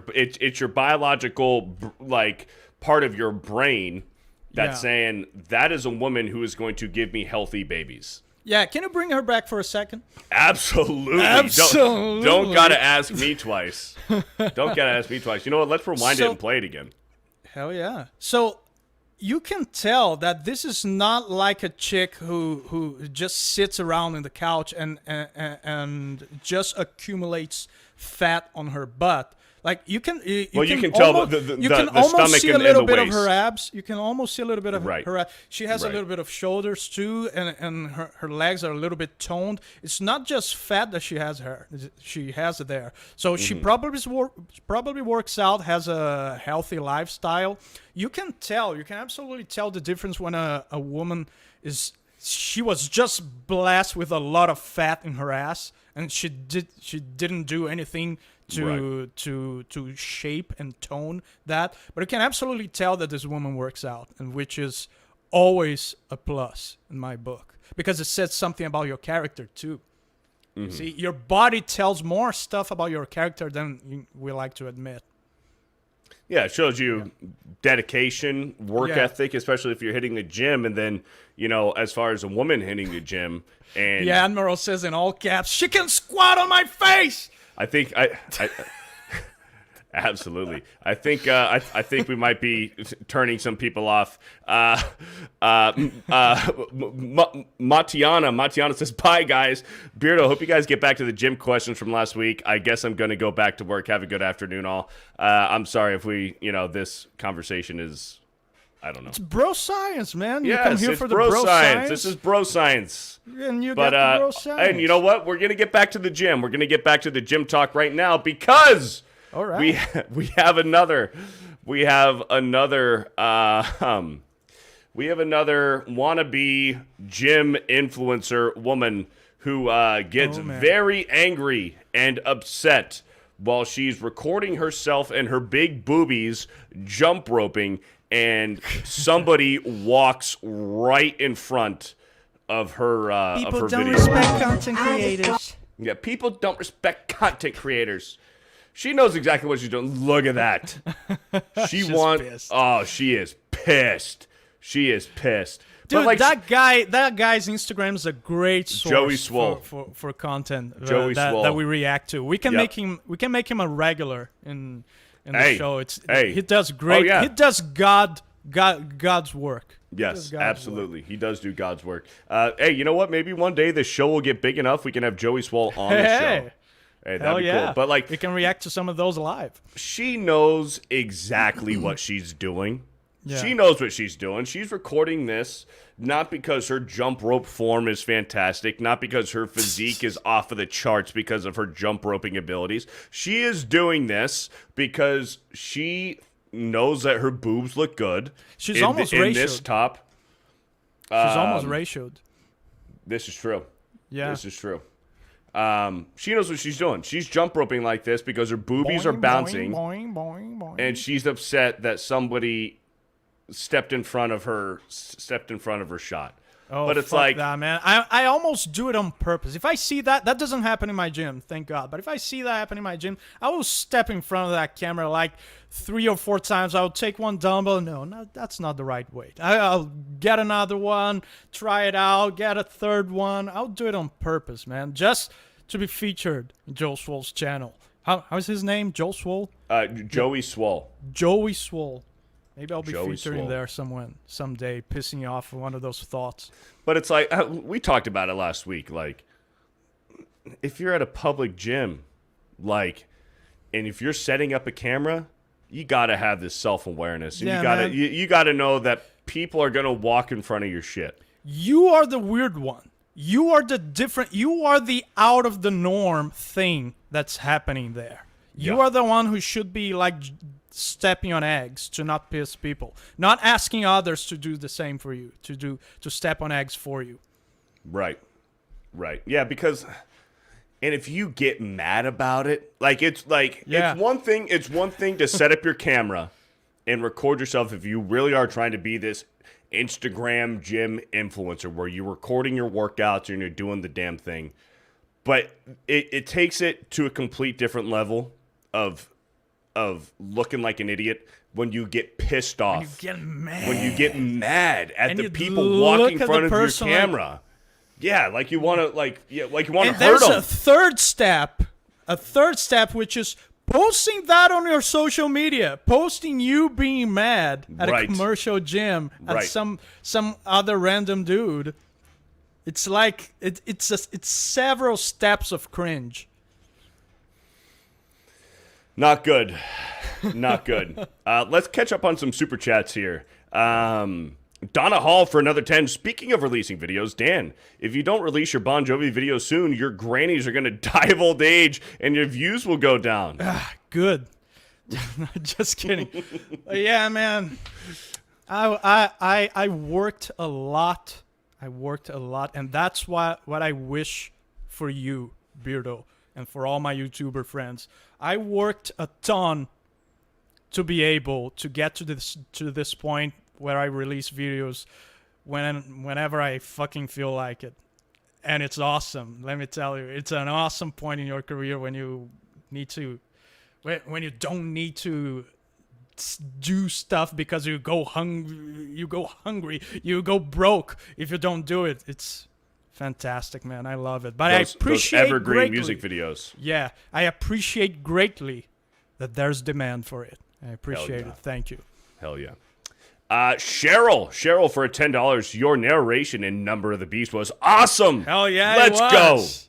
biological like part of your brain that's saying that is a woman who is going to give me healthy babies. Yeah, can you bring her back for a second? Absolutely. Don't gotta ask me twice. Don't gotta ask me twice. You know what? Let's rewind it and play it again. Hell yeah. So you can tell that this is not like a chick who just sits around in the couch and just accumulates fat on her butt. Like you can tell the stomach see a and little the bit waist. of her abs. You can almost see a little bit of her abs. She has a Right. little bit of shoulders too, and her legs are a little bit toned. It's not just fat that she has there. So she probably works out, has a healthy lifestyle. You can absolutely tell the difference when a woman she was just blessed with a lot of fat in her ass, and she didn't do anything to shape and tone that. But you can absolutely tell that this woman works out, and which is always a plus in my book, because it says something about your character too. See, your body tells more stuff about your character than we like to admit. Yeah, it shows you dedication, work ethic, especially if you're hitting the gym. And then, as far as a woman hitting the gym, and The Admiral says in all caps, "She can squat on my face." I think absolutely. I think we might be turning some people off. Matiana says, "Bye guys. Beardo, hope you guys get back to the gym questions from last week. I guess I'm going to go back to work. Have a good afternoon all. I'm sorry if we, this conversation is, I don't know. It's bro science, man. You Yes, come here it's for the bro bro science. This is bro science. And you But got the bro science. and you know what? We're gonna get back to the gym. We're gonna get back to the gym talk right now because All right. we have another We have another wannabe gym influencer woman who gets very angry and upset while she's recording herself and her big boobies jump roping, and somebody walks right in front of her People of her don't video. respect content creators. Yeah, people don't respect content creators. She knows exactly what she's doing. Look at that. She wants. pissed. Oh, she is pissed. She is pissed. Dude, But like, that guy's Instagram is a great source Joey Swole. for content Joey Swole. that we react to. We can Yep. make him a regular in the Hey, show. hey. He does great. Oh, yeah. He does God's work. yes, absolutely. He does do God's work. Hey, you know what? Maybe one day this show will get big enough we can have Joey Swole on the show. Hey, Hey, that'd hell be yeah! cool. But like, we can react to some of those live. she knows exactly what she's doing. Yeah. She knows what she's doing. She's recording this not because her jump rope form is fantastic, not because her physique is off of the charts because of her jump roping abilities. She is doing this because she knows that her boobs look good. She's in almost in this ratioed. top. She's almost ratioed. This is true. Yeah. This is true. She knows what she's doing. She's jump roping like this because her boobies are Boing, bouncing, boing, boing, boing. and she's upset that somebody stepped in front of her shot. Oh, but it's fuck like, that, man. I almost do it on purpose. If I see that doesn't happen in my gym, thank God. But if I see that happen in my gym, I will step in front of that camera like 3 or 4 times. I'll take one dumbbell. No, that's not the right weight. I'll get another one, try it out, get a third one. I'll do it on purpose, man, just to be featured in Joe Swole's channel. How's his name? Joe Swole? Joey Swole. Joey Swole. Maybe I'll be Joey featuring Swole. there someday, pissing you off with one of those thoughts. But it's like, we talked about it last week. Like, if you're at a public gym, like, and if you're setting up a camera, you gotta have this self-awareness. And Yeah, man. you gotta know that people are gonna walk in front of your shit. You are the weird one. You are the different. You are the out of the norm thing that's happening there. You Yeah. are the one who should be like stepping on eggs to not piss people, not asking others to do the same for you, to step on eggs for you. Right. Yeah, because, and if you get mad about it, like, it's one thing to set up your camera and record yourself if you really are trying to be this Instagram gym influencer where you're recording your workouts and you're doing the damn thing. But it takes it to a complete different level of looking like an idiot when you get pissed off. You get mad. When you get mad at And the you people look walking in at the front of your person like- camera. Yeah, like you want to And hurt there's them. a third step, which is posting that on your social media, posting you being mad at Right. a commercial gym at Right. some other random dude. It's like it's several steps of cringe. Not good. Not good. Let's catch up on some super chats here. Donna Hall for another 10. Speaking of releasing videos, Dan, if you don't release your Bon Jovi video soon, your grannies are going to die of old age and your views will go down. Good. Just kidding. Yeah, man. I worked a lot. And that's what I wish for you, Beardo, and for all my YouTuber friends. I worked a ton to be able to get to this point where I release videos whenever I fucking feel like it. And it's awesome. Let me tell you, it's an awesome point in your career when you need to, when you don't need to do stuff because you go hungry, you go broke if you don't do it. It's fantastic, man. I love it. But I appreciate those evergreen greatly, music videos. Yeah, I appreciate greatly that there's demand for it. I appreciate it. Thank you. Hell yeah. Cheryl for a $10. Your narration in Number of the Beast was awesome. Hell yeah, Let's it go. was.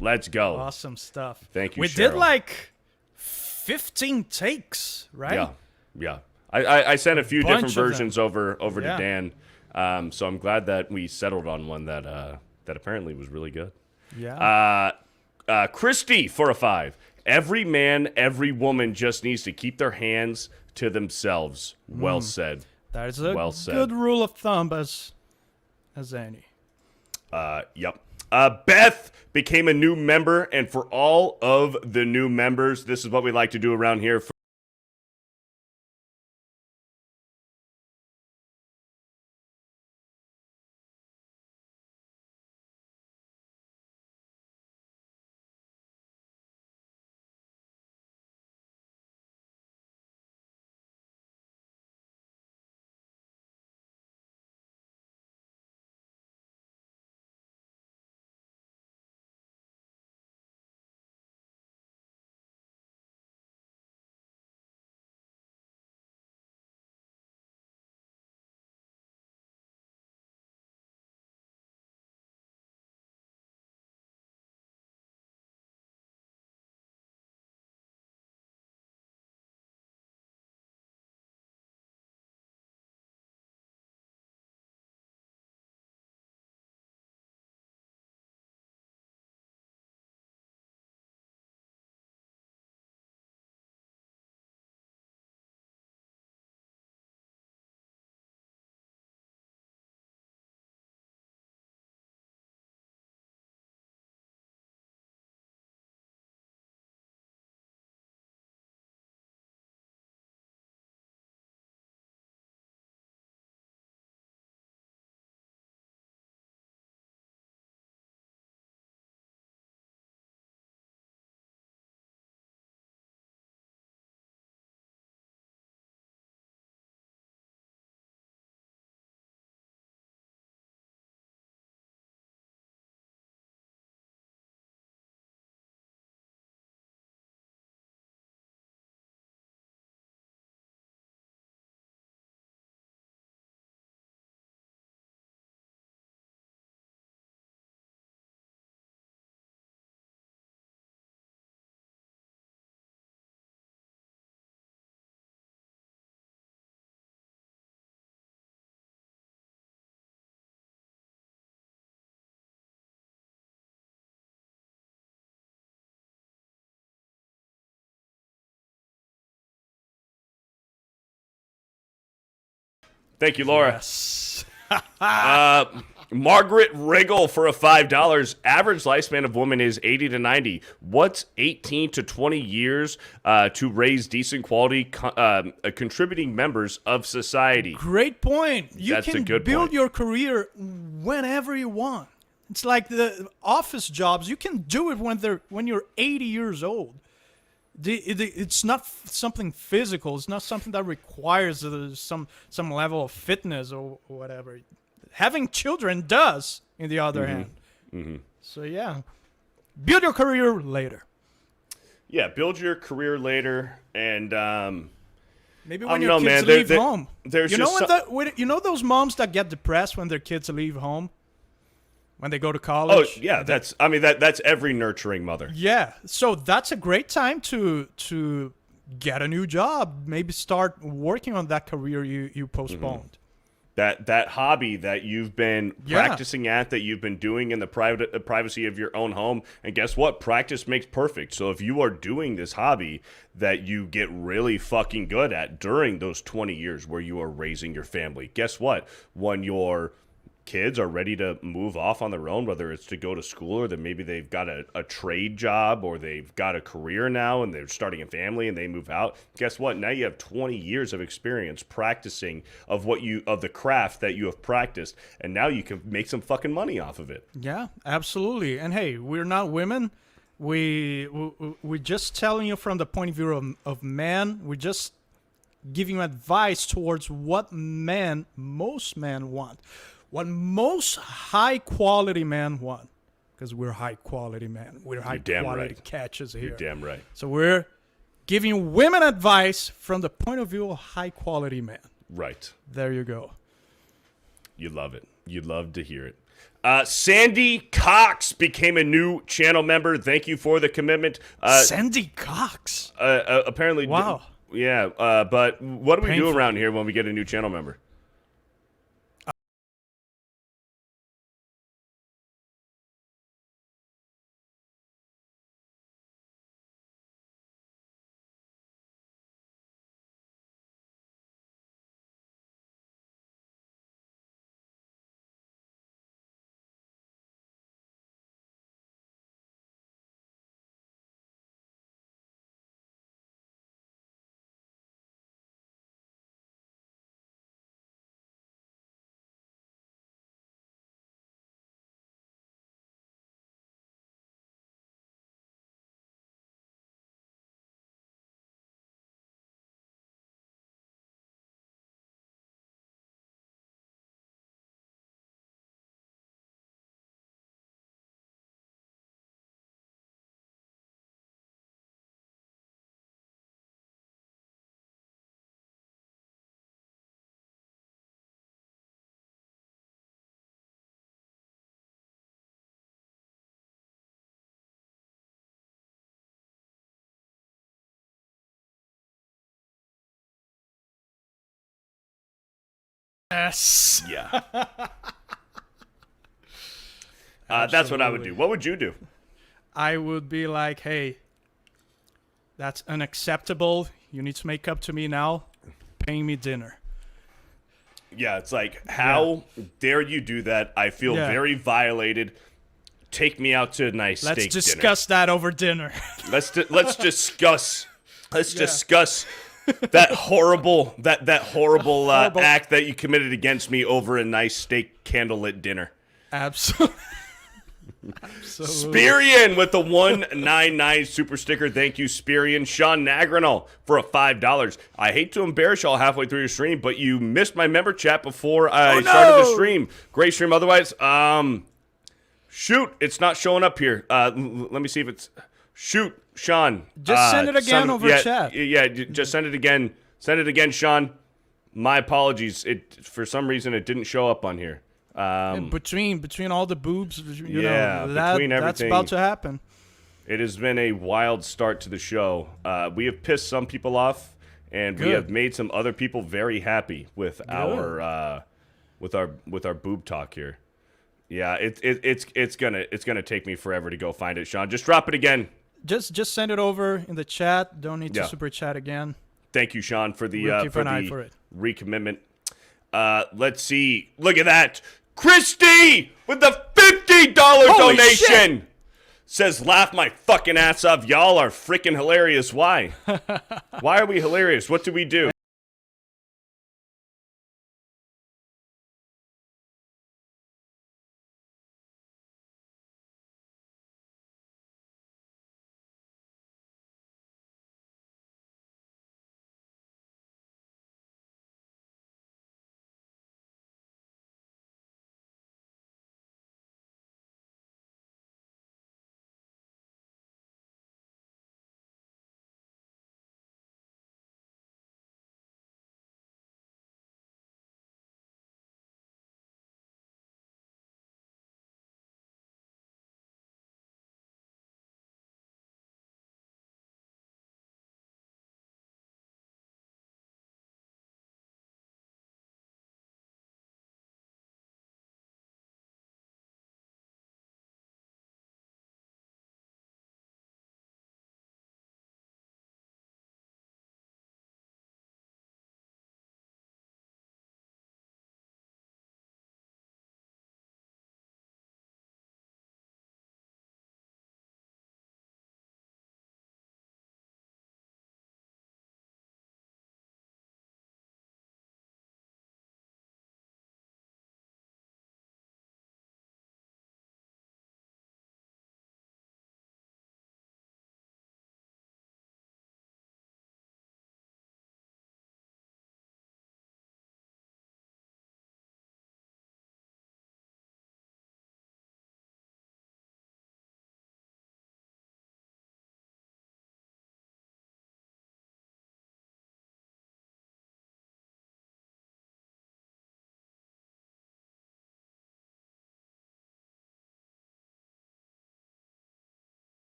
Let's go. Awesome stuff. Thank you, We Cheryl. did like 15 takes, right? Yeah. I sent a few different Bunch of them. versions over Yeah. to Dan. So I'm glad that we settled on one that apparently was really good. Yeah. Christy for a 5. Every man, every woman just needs to keep their hands to themselves. Well said. That is a Well said. good rule of thumb as any. Yep. Beth became a new member, and for all of the new members, this is what we like to do around here. Thank you, Laura. Yes. Margaret Riggle for a $5. Average lifespan of women is 80 to 90. What's 18 to 20 years to raise decent quality contributing members of society? Great point. You That's a can good build point. your career whenever you want. It's like the office jobs. You can do it when you're 80 years old. It's not something physical. It's not something that requires some level of fitness or whatever. Having children does, in the other hand. Mm-hmm. So yeah, build your career later. Yeah, build your career later, and Maybe I when don't your know, kids man. leave home. There's You know just you know those moms that get depressed when their kids leave home, when they go to oh college. yeah, that's every nurturing mother. Yeah, so that's a great time to get a new job. Maybe start working on that career you postponed. That hobby that you've been Yeah. practicing at, that you've been doing in the privacy of your own home. And guess what? Practice makes perfect. So if you are doing this hobby that you get really fucking good at during those 20 years where you are raising your family, guess what? When your kids are ready to move off on their own, whether it's to go to school or that maybe they've got a trade job or they've got a career now and they're starting a family and they move out, guess what? Now you have 20 years of experience practicing of the craft that you have practiced, and now you can make some fucking money off of it. Yeah, absolutely. And hey, we're not women. We're just telling you from the point of view of men. We're just giving you advice towards what most men want. What most high-quality men want, because we're high-quality men. We're high-quality catches here. You're damn right. So we're giving women advice from the point of view of high-quality men. Right. There you go. You love it. You love to hear it. Sandy Cox became a new channel member. Thank you for the commitment. Sandy Cox. Apparently. Wow. Yeah, but what do we do Painful. around here when we get a new channel member? Yes. Yeah. That's what I would do. What would you do? I would be like, hey, that's unacceptable. You need to make up to me now. Pay me dinner. Yeah, it's like, how dare you do that? I feel very violated. Take me out to a nice steak dinner. Let's discuss that over dinner. Let's discuss that horrible act that you committed against me over a nice steak candlelit dinner. Absolutely. Spirian with the 199 super sticker. Thank you, Spirian. Sean Nagranal for a $5. I hate to embarrass y'all halfway through your stream, but you missed my member chat before I started the stream. Great stream otherwise. Shoot, it's not showing up here. Let me see if it's... Shoot, Sean. Just send it again over chat. Yeah, just send it again. Send it again, Sean. My apologies. For some reason, it didn't show up on here. Between all the boobs, between everything. That's about to happen. It has been a wild start to the show. We have pissed some people off, and we have made some other people very happy with our boob talk here. Yeah, it's gonna take me forever to go find it, Sean. Just drop it again. Just send it over in the chat. Don't need to super chat again. Thank you, Sean, for the we'll keep an eye for it. Recommitment. Let's see. Look at that. Christy with the $50 donation. Shit. Says, laugh my fucking ass off. Y'all are freaking hilarious. Why? Why are we hilarious? What do we do?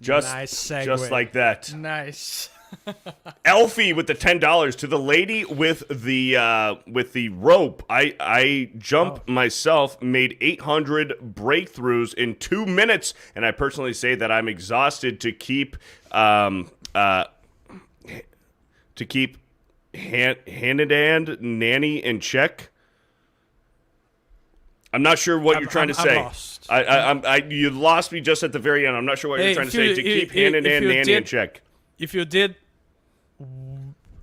Nice segue. Just like that. Nice. Elfie with the $10 to the lady with the rope. I jump myself, made 800 breakthroughs in 2 minutes, and I personally say that I'm exhausted to keep Hanadand nanny in check. I'm not sure what you're trying to say. Lost. You lost me just at the very end. I'm not sure what you're trying to say. To keep Hanadand nanny in check. If you did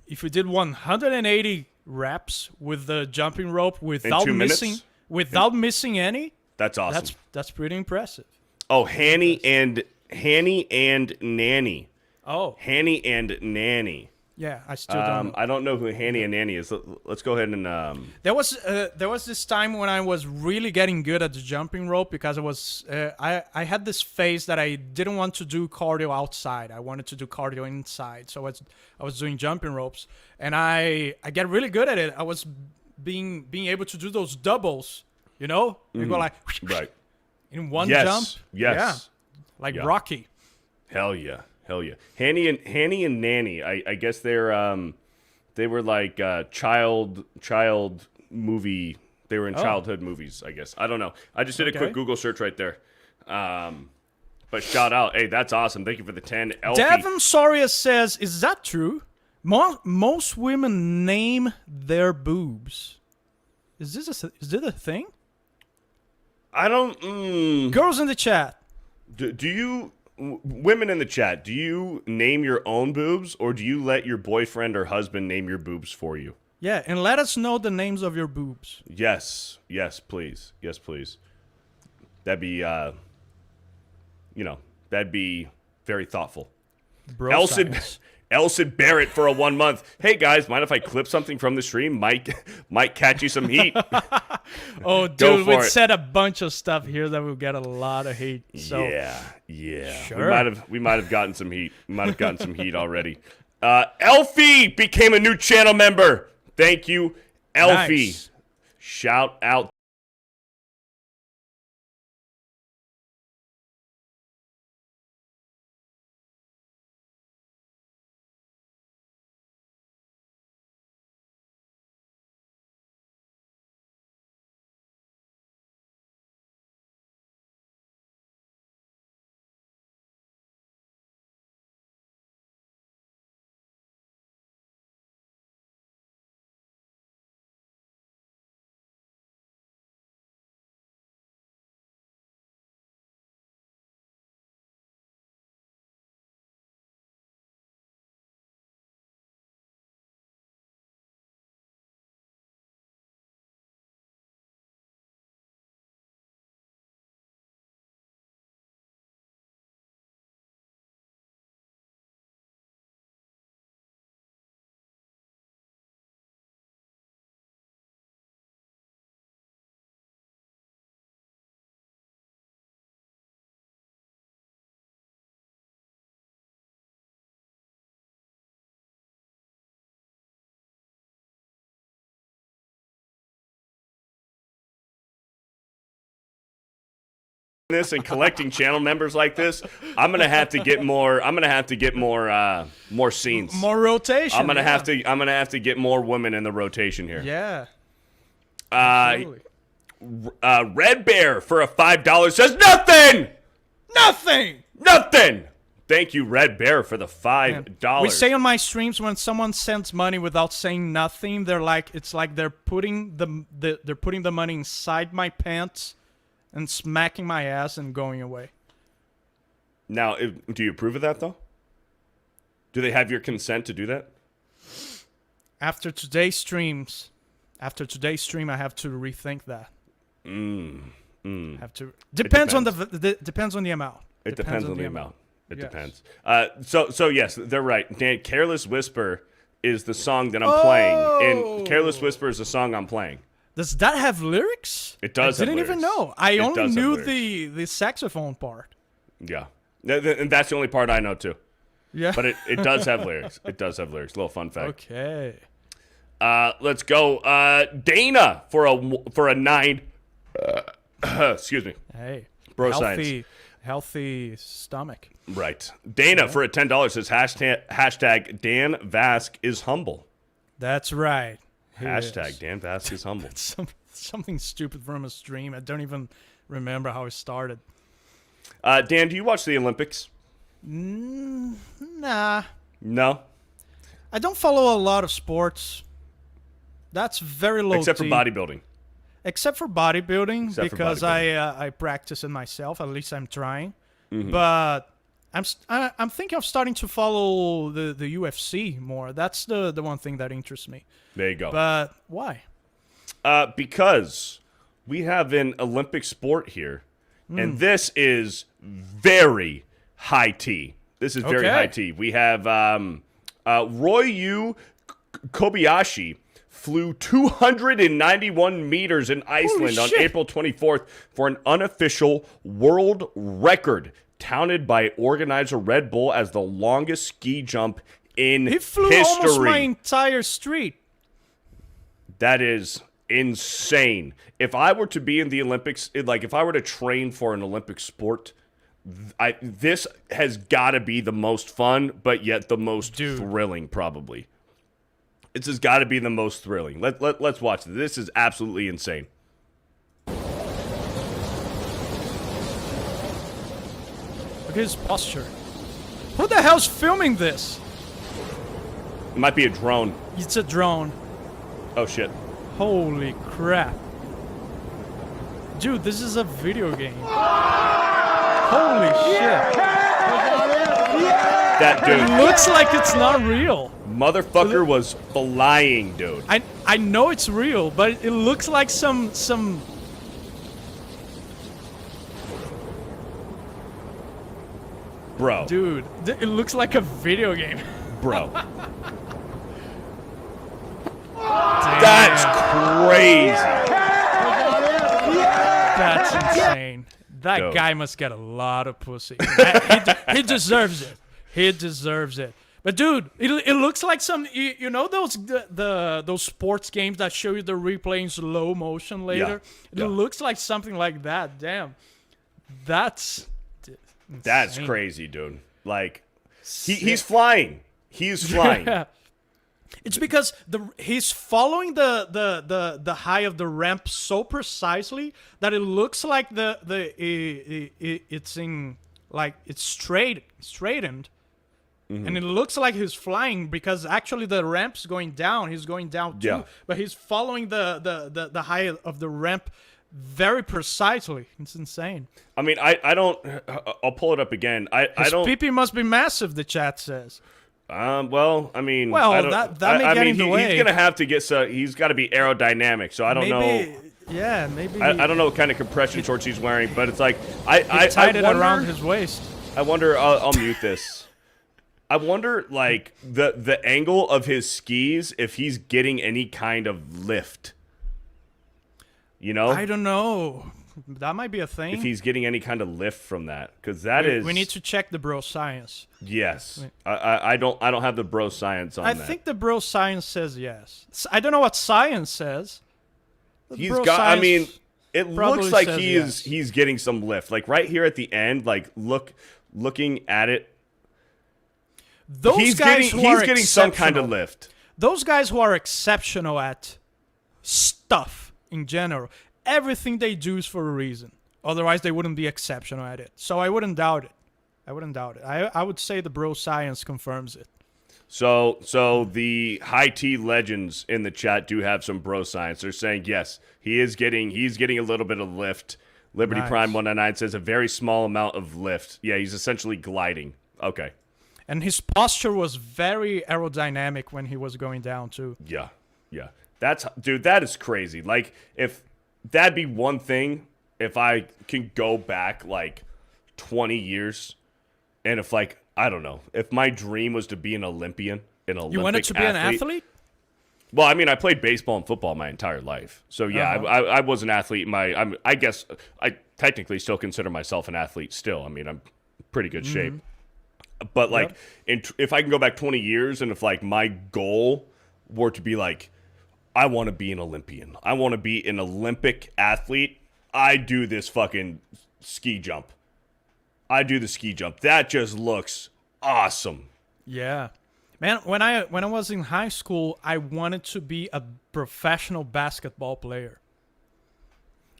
180 reps with the jumping rope without missing any, that's awesome. That's pretty impressive. Oh, Hanny and Nanny. Oh, Hanny and Nanny. Yeah, I still don't know. I don't know who Hanny and Nanny is. Let's go ahead and There was this time when I was really getting good at the jumping rope because I had this phase that I didn't want to do cardio outside. I wanted to do cardio inside. So I was doing jumping ropes, and I get really good at it. I was being able to do those doubles. You know, you go like in one jump. Yes. Like Rocky. Hell yeah. Hanny and Nanny. I guess they're They were like child movie. They were in childhood movies, I guess. I don't know. I just did a quick Google search right there. But shout out. Hey, that's awesome. Thank you for the 10. Elfie. Devin Soria says, is that true? Most women name their boobs. Is this a thing? I don't... Girls in the chat. Do you... Women in the chat, do you name your own boobs, or do you let your boyfriend or husband name your boobs for you? Yeah, and let us know the names of your boobs. Yes, please. Yes, please. That'd be, that'd be very thoughtful. Bro Elson Barrett for a 1 month. Hey guys, mind if I clip something from the stream? Might catch you some heat. Oh, dude, we said a bunch of stuff here that will get a lot of hate. So. Yeah. Sure. We might have gotten some heat. We might have gotten some heat already. Elfie became a new channel member. Thank you, Elfie. Nice. Shout out. This and collecting channel members like this, I'm gonna have to get more. More scenes, more rotation. I'm gonna have to get more women in the rotation here. Yeah. Red Bear for a $5 says nothing. Thank you, Red Bear, for the $5. We say on my streams, when someone sends money without saying nothing, it's like they're putting the money inside my pants and smacking my ass and going away. Now, do you approve of that, though? Do they have your consent to do that? After today's stream, I have to rethink that. Have to. Depends on the amount. It depends on the amount. It depends. So yes, they're right. Dan, Careless Whisper is the song that I'm playing. And Careless Whisper is the song I'm playing. Does that have lyrics? It does. I didn't even know. I only knew the saxophone part. Yeah, and that's the only part I know too. Yeah, but it does have lyrics. It does have lyrics. Little fun fact. Okay. Let's go. Dana for a 9. Excuse me. Hey, bro, science. Healthy stomach. Right. Dana for a $10 says hashtag Dan Vasc is humble. That's right. Hashtag Dan Vasc is humble. Something stupid from a stream. I don't even remember how it started. Dan, do you watch the Olympics? Nah. No? I don't follow a lot of sports. That's very low Except for bodybuilding. Because I practice it myself. At least I'm trying. Mm-hmm. But I'm thinking of starting to follow the UFC more. That's the one thing that interests me. There you go. But why? Because we have an Olympic sport here, and this is very high tea. This is very high tea. We have Ryu Kobayashi flew 291 meters in Iceland on April 24th for an unofficial world record, touted by organizer Red Bull as the longest ski jump in history. He flew almost my entire street. That is insane. If I were to be in the Olympics, if I were to train for an Olympic sport, this has got to be the most fun, but yet the most thrilling, probably. This has got to be the most thrilling. Let's watch this. This is absolutely insane. Look at his posture. Who the hell's filming this? It might be a drone. It's a drone. Oh, shit. Holy crap. Dude, this is a video game. Holy shit. That It dude. looks like it's not real. Motherfucker was flying, dude. I know it's real, but it looks like some Bro. dude. It looks like a video game. Bro. That's crazy. That's insane. That Dope. guy must get a lot of pussy. He deserves it. He deserves it. But dude, it looks like some you know those those sports games that show you the replay in slow motion later. Yeah. It looks like something like that. Damn, that's insane. Crazy, dude. Like, he's flying. He's flying. Yeah. It's because he's following the high of the ramp so precisely that it looks like it's in like it's straightened. Mm-hmm. And it looks like he's flying because actually the ramp's going down. He's going down too. Yeah. But he's following the high of the ramp very precisely. It's insane. I mean, I don't. I'll pull it up again. I don't. His PP must be massive, the chat says. Well, I mean, Well, I don't, that may I get mean, in the he's way. gonna have to get. He's got to be aerodynamic. So I don't know. Yeah, maybe. I don't know what kind of compression shorts he's wearing, but it's like He tied it wonder, around his waist. I wonder. I'll mute this. I wonder, like the angle of his skis, if he's getting any kind of lift. You know, I don't know. That might be a thing. if he's getting any kind of lift from that, because that is. We need to check the bro science. Yes, I don't have the bro science on I that. think the bro science says yes. I don't know what science says. The He's bro got. I science mean, it probably looks like says yes. he's getting some lift. Like right here at the end, like looking at it, those he's guys getting who are some kind of exceptional- lift. Those guys who are exceptional at stuff in general, everything they do is for a reason. Otherwise, they wouldn't be exceptional at it. So I wouldn't doubt it. I would say the bro science confirms it. So the high T legends in the chat do have some bro science. They're saying yes, he's getting a little bit of lift. Liberty Nice. Prime 199 says a very small amount of lift. Yeah, he's essentially gliding. Okay. And his posture was very aerodynamic when he was going down too. Yeah. That is crazy. Like, if that'd be one thing, if I can go back like 20 years, and if like, I don't know, if my dream was to be an Olympian, You wanted to be an athlete? Well, I mean, I played baseball and football my entire life. So yeah, I was an athlete. I guess I technically still consider myself an athlete still. I mean, I'm in pretty good shape. But like, if I can go back 20 years, and if like my goal were to be like, I want to be an Olympian, I want to be an Olympic athlete, I do this fucking ski jump. I do the ski jump. That just looks awesome. Yeah. Man, when I was in high school, I wanted to be a professional basketball player.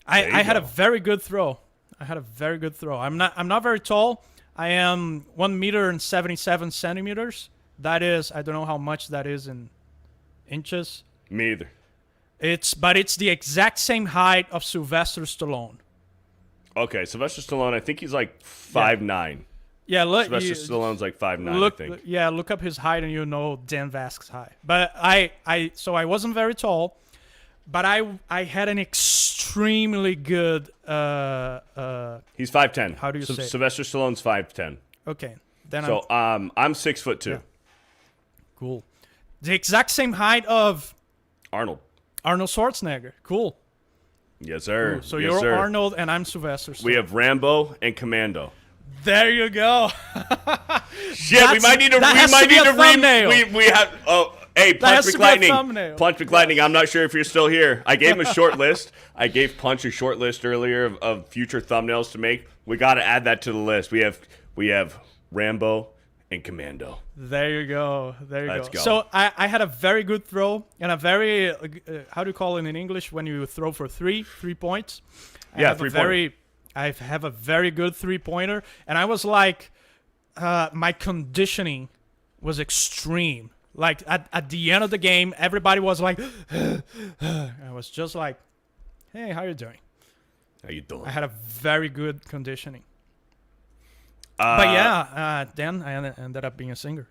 I had a very good throw. I'm not very tall. I am 1 meter and 77 centimeters. That is, I don't know how much that is in inches. Me either. But it's the exact same height of Sylvester Stallone. Okay, Sylvester Stallone, I think he's like 5'9". Yeah, look. Sylvester Stallone's like 5'9", I think. Yeah, look up his height and you'll know Dan Vasc's height. But so I wasn't very tall, but I had an extremely good. He's 5'10". How do you say it? Sylvester Stallone's 5'10". Okay, then So I'm 6'2". Yeah. Cool. The exact same height of Arnold. Arnold Schwarzenegger. Cool. Yes, sir. So yes, you're sir. Arnold and I'm Sylvester Stallone. We have Rambo and Commando. There you go. Shit, we might need to. That has to be a thumbnail. We have. Oh, hey, Punch has to be a McLightning. thumbnail. Punch McLightning. I'm not sure if you're still here. I gave him a short list. I gave Punch a short list earlier of future thumbnails to make. We got to add that to the list. We have Rambo and commando. There you go. There you Let's go. go. So I had a very good throw and a very how do you call it in English when you throw for 3 points? Yeah, 3-pointer. I have a very good 3-pointer, and I was like, my conditioning was extreme. Like at the end of the game, everybody was like, I was just like, hey, how you doing? How you doing? I had a very good conditioning. But yeah, then I ended up being a singer.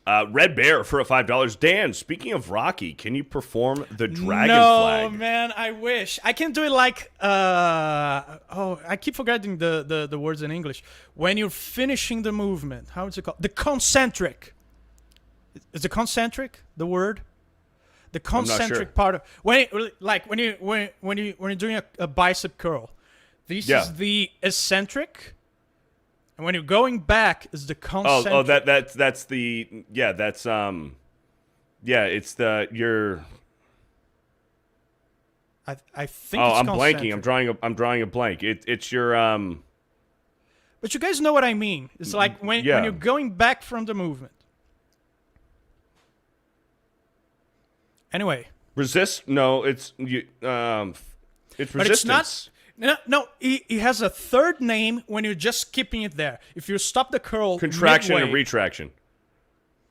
Red Bear for a $5. Dan, speaking of Rocky, can you perform the dragon No, flag? man, I wish. I can do it like, I keep forgetting the words in English. When you're finishing the movement, how is it called? The concentric. Is the concentric the word? The concentric part of when you're doing a bicep curl. This is the eccentric. And when you're going back, is the concentric. Oh, that's the it's the your. I think. Oh, it's I'm blanking. concentric. I'm drawing a blank. It's your But you guys know what I mean. It's like when you're going back from the movement. Anyway. Resist? No, it's you. It's resistance. But it's not. No, it has a third name when you're just keeping it there. If you stop the curl, Contraction midway, and retraction.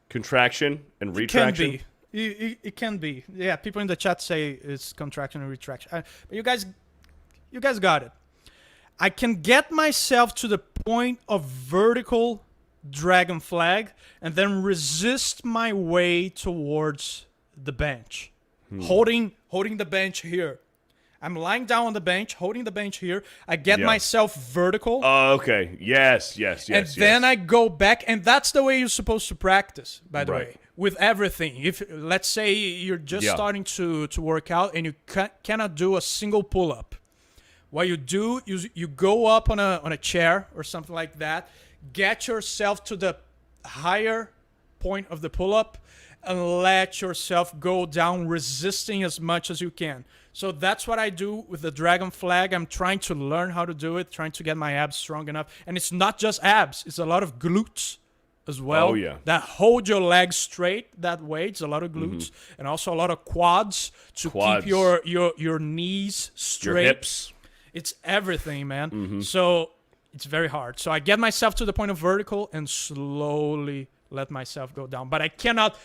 Contraction and retraction. It can be. It can be. Yeah, people in the chat say it's contraction and retraction. But you guys got it. I can get myself to the point of vertical dragon flag and then resist my way towards the bench, holding the bench here. I'm lying down on the bench, holding the bench here. I get myself vertical. Oh, okay. Yes. And then I go back, and that's the way you're supposed to practice, by the way, with everything. If, let's say, you're just starting to work out and you cannot do a single pull-up. What you do is you go up on a chair or something like that, get yourself to the higher point of the pull-up, and let yourself go down, resisting as much as you can. So that's what I do with the dragon flag. I'm trying to learn how to do it, trying to get my abs strong enough. And it's not just abs. It's a lot of glutes as well. Oh, yeah. That hold your legs straight that way. It's a lot of glutes. And also a lot of quads to keep your knees straight. Your hips. It's everything, man. So it's very hard. So I get myself to the point of vertical and slowly let myself go down. But I cannot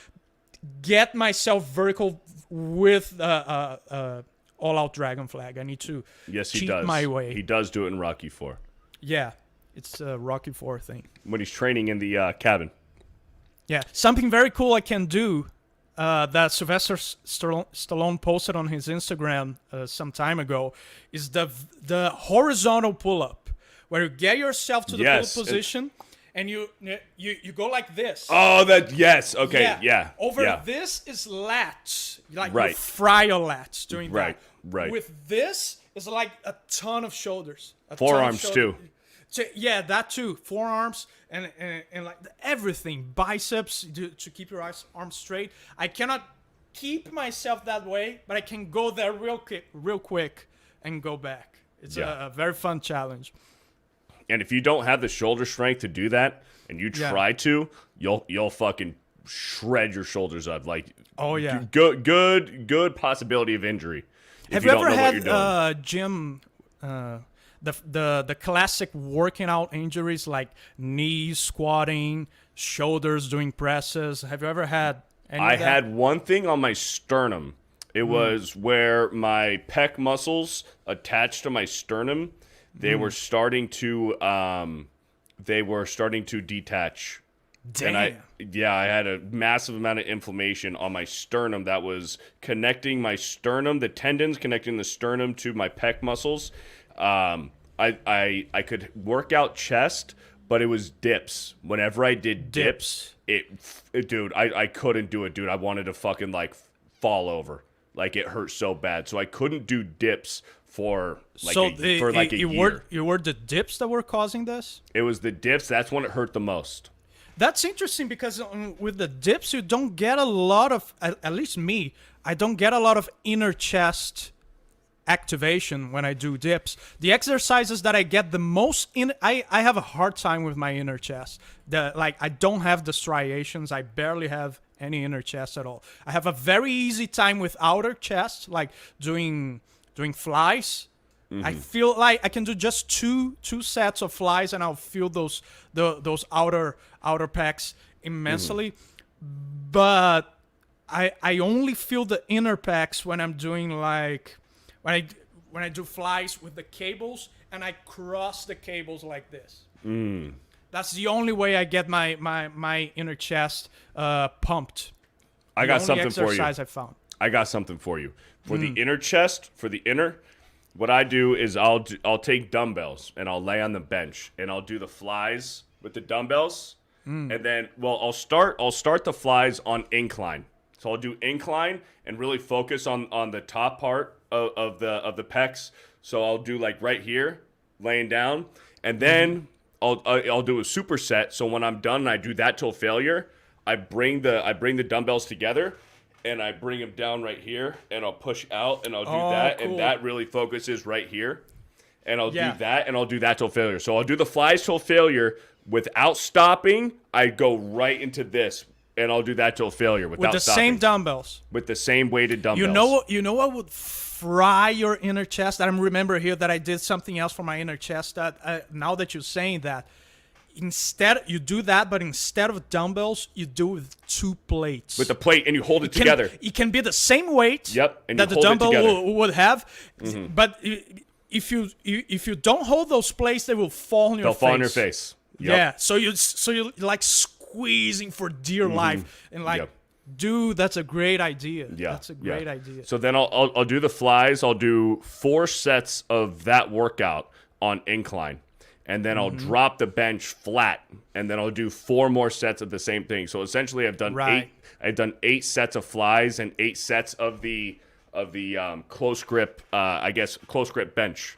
get myself vertical with all-out dragon flag. I need to cheat my way. He does do it in Rocky 4. Yeah, it's a Rocky 4 thing. When he's training in the cabin. Yeah, something very cool I can do that Sylvester Stallone posted on his Instagram some time ago is the horizontal pull-up, where you get yourself to the pull position. And you go like this. Oh, yes. Okay, yeah. This is lats. Like right. You fry your lats doing right. that. Right. With this, it's like a ton of shoulders. Forearms too. Yeah, that too. Forearms and like everything. Biceps to keep your arms straight. I cannot keep myself that way, but I can go there real quick and go back. It's a very fun challenge. And if you don't have the shoulder strength to do that, and you try to, you'll fucking shred your shoulders up. Like, good possibility of injury. Have you ever had gym, the classic working out injuries like knees squatting, shoulders doing presses? Have you ever had any of that? I had one thing on my sternum. It was where my pec muscles attached to my sternum. They were starting to detach. Damn. And I had a massive amount of inflammation on my sternum that was connecting my sternum, the tendons connecting the sternum to my pec muscles. I could work out chest, but it was dips. Whenever I did dips, dude, I couldn't do it, dude. I wanted to fucking like fall over. Like it hurt so bad. So I couldn't do dips for like a year. You were the dips that were causing this? It was the dips. That's when it hurt the most. That's interesting because with the dips, you don't get a lot of, at least me, I don't get a lot of inner chest activation when I do dips. The exercises that I get the most in, I have a hard time with my inner chest. I don't have the striations. I barely have any inner chest at all. I have a very easy time with outer chest, like doing flies. I feel like I can do just two sets of flies, and I'll feel those outer pecs immensely. But I only feel the inner pecs when I'm doing like when I do flies with the cables and I cross the cables like this. That's the only way I get my inner chest pumped. I got something for you. Exercise I found. I got something for you. For the inner chest, for the inner, what I do is I'll take dumbbells and I'll lay on the bench and I'll do the flies with the dumbbells. And then, I'll start the flies on incline. So I'll do incline and really focus on the top part of the pecs. So I'll do like right here, laying down, and then I'll do a superset. So when I'm done and I do that till failure, I bring the dumbbells together and I bring them down right here and I'll push out and I'll do that, cool. And that really focuses right here. And I'll do that and I'll do that till failure. So I'll do the flies till failure. Without stopping, I go right into this, and I'll do that till failure without stopping. With the same dumbbells. With the same weighted dumbbells. You know what would fry your inner chest? I remember here that I did something else for my inner chest. That now that you're saying that, instead you do that, but instead of dumbbells, you do it with 2 plates. With the plate, and you hold it together. It can be the same weight. Yep, and that you the hold dumbbell would have, but if you don't hold those plates, they will fall on your face. They'll fall on your face. Yep. Yeah, so you're like squeezing for dear life, and like, dude, that's a great idea. Yeah, that's a great idea. So then I'll do the flies. I'll do 4 sets of that workout on incline, and then I'll drop the bench flat, and then I'll do 4 more sets of the same thing. So essentially, I've done 8. I've done 8 sets of flies and 8 sets of the close grip, close grip bench.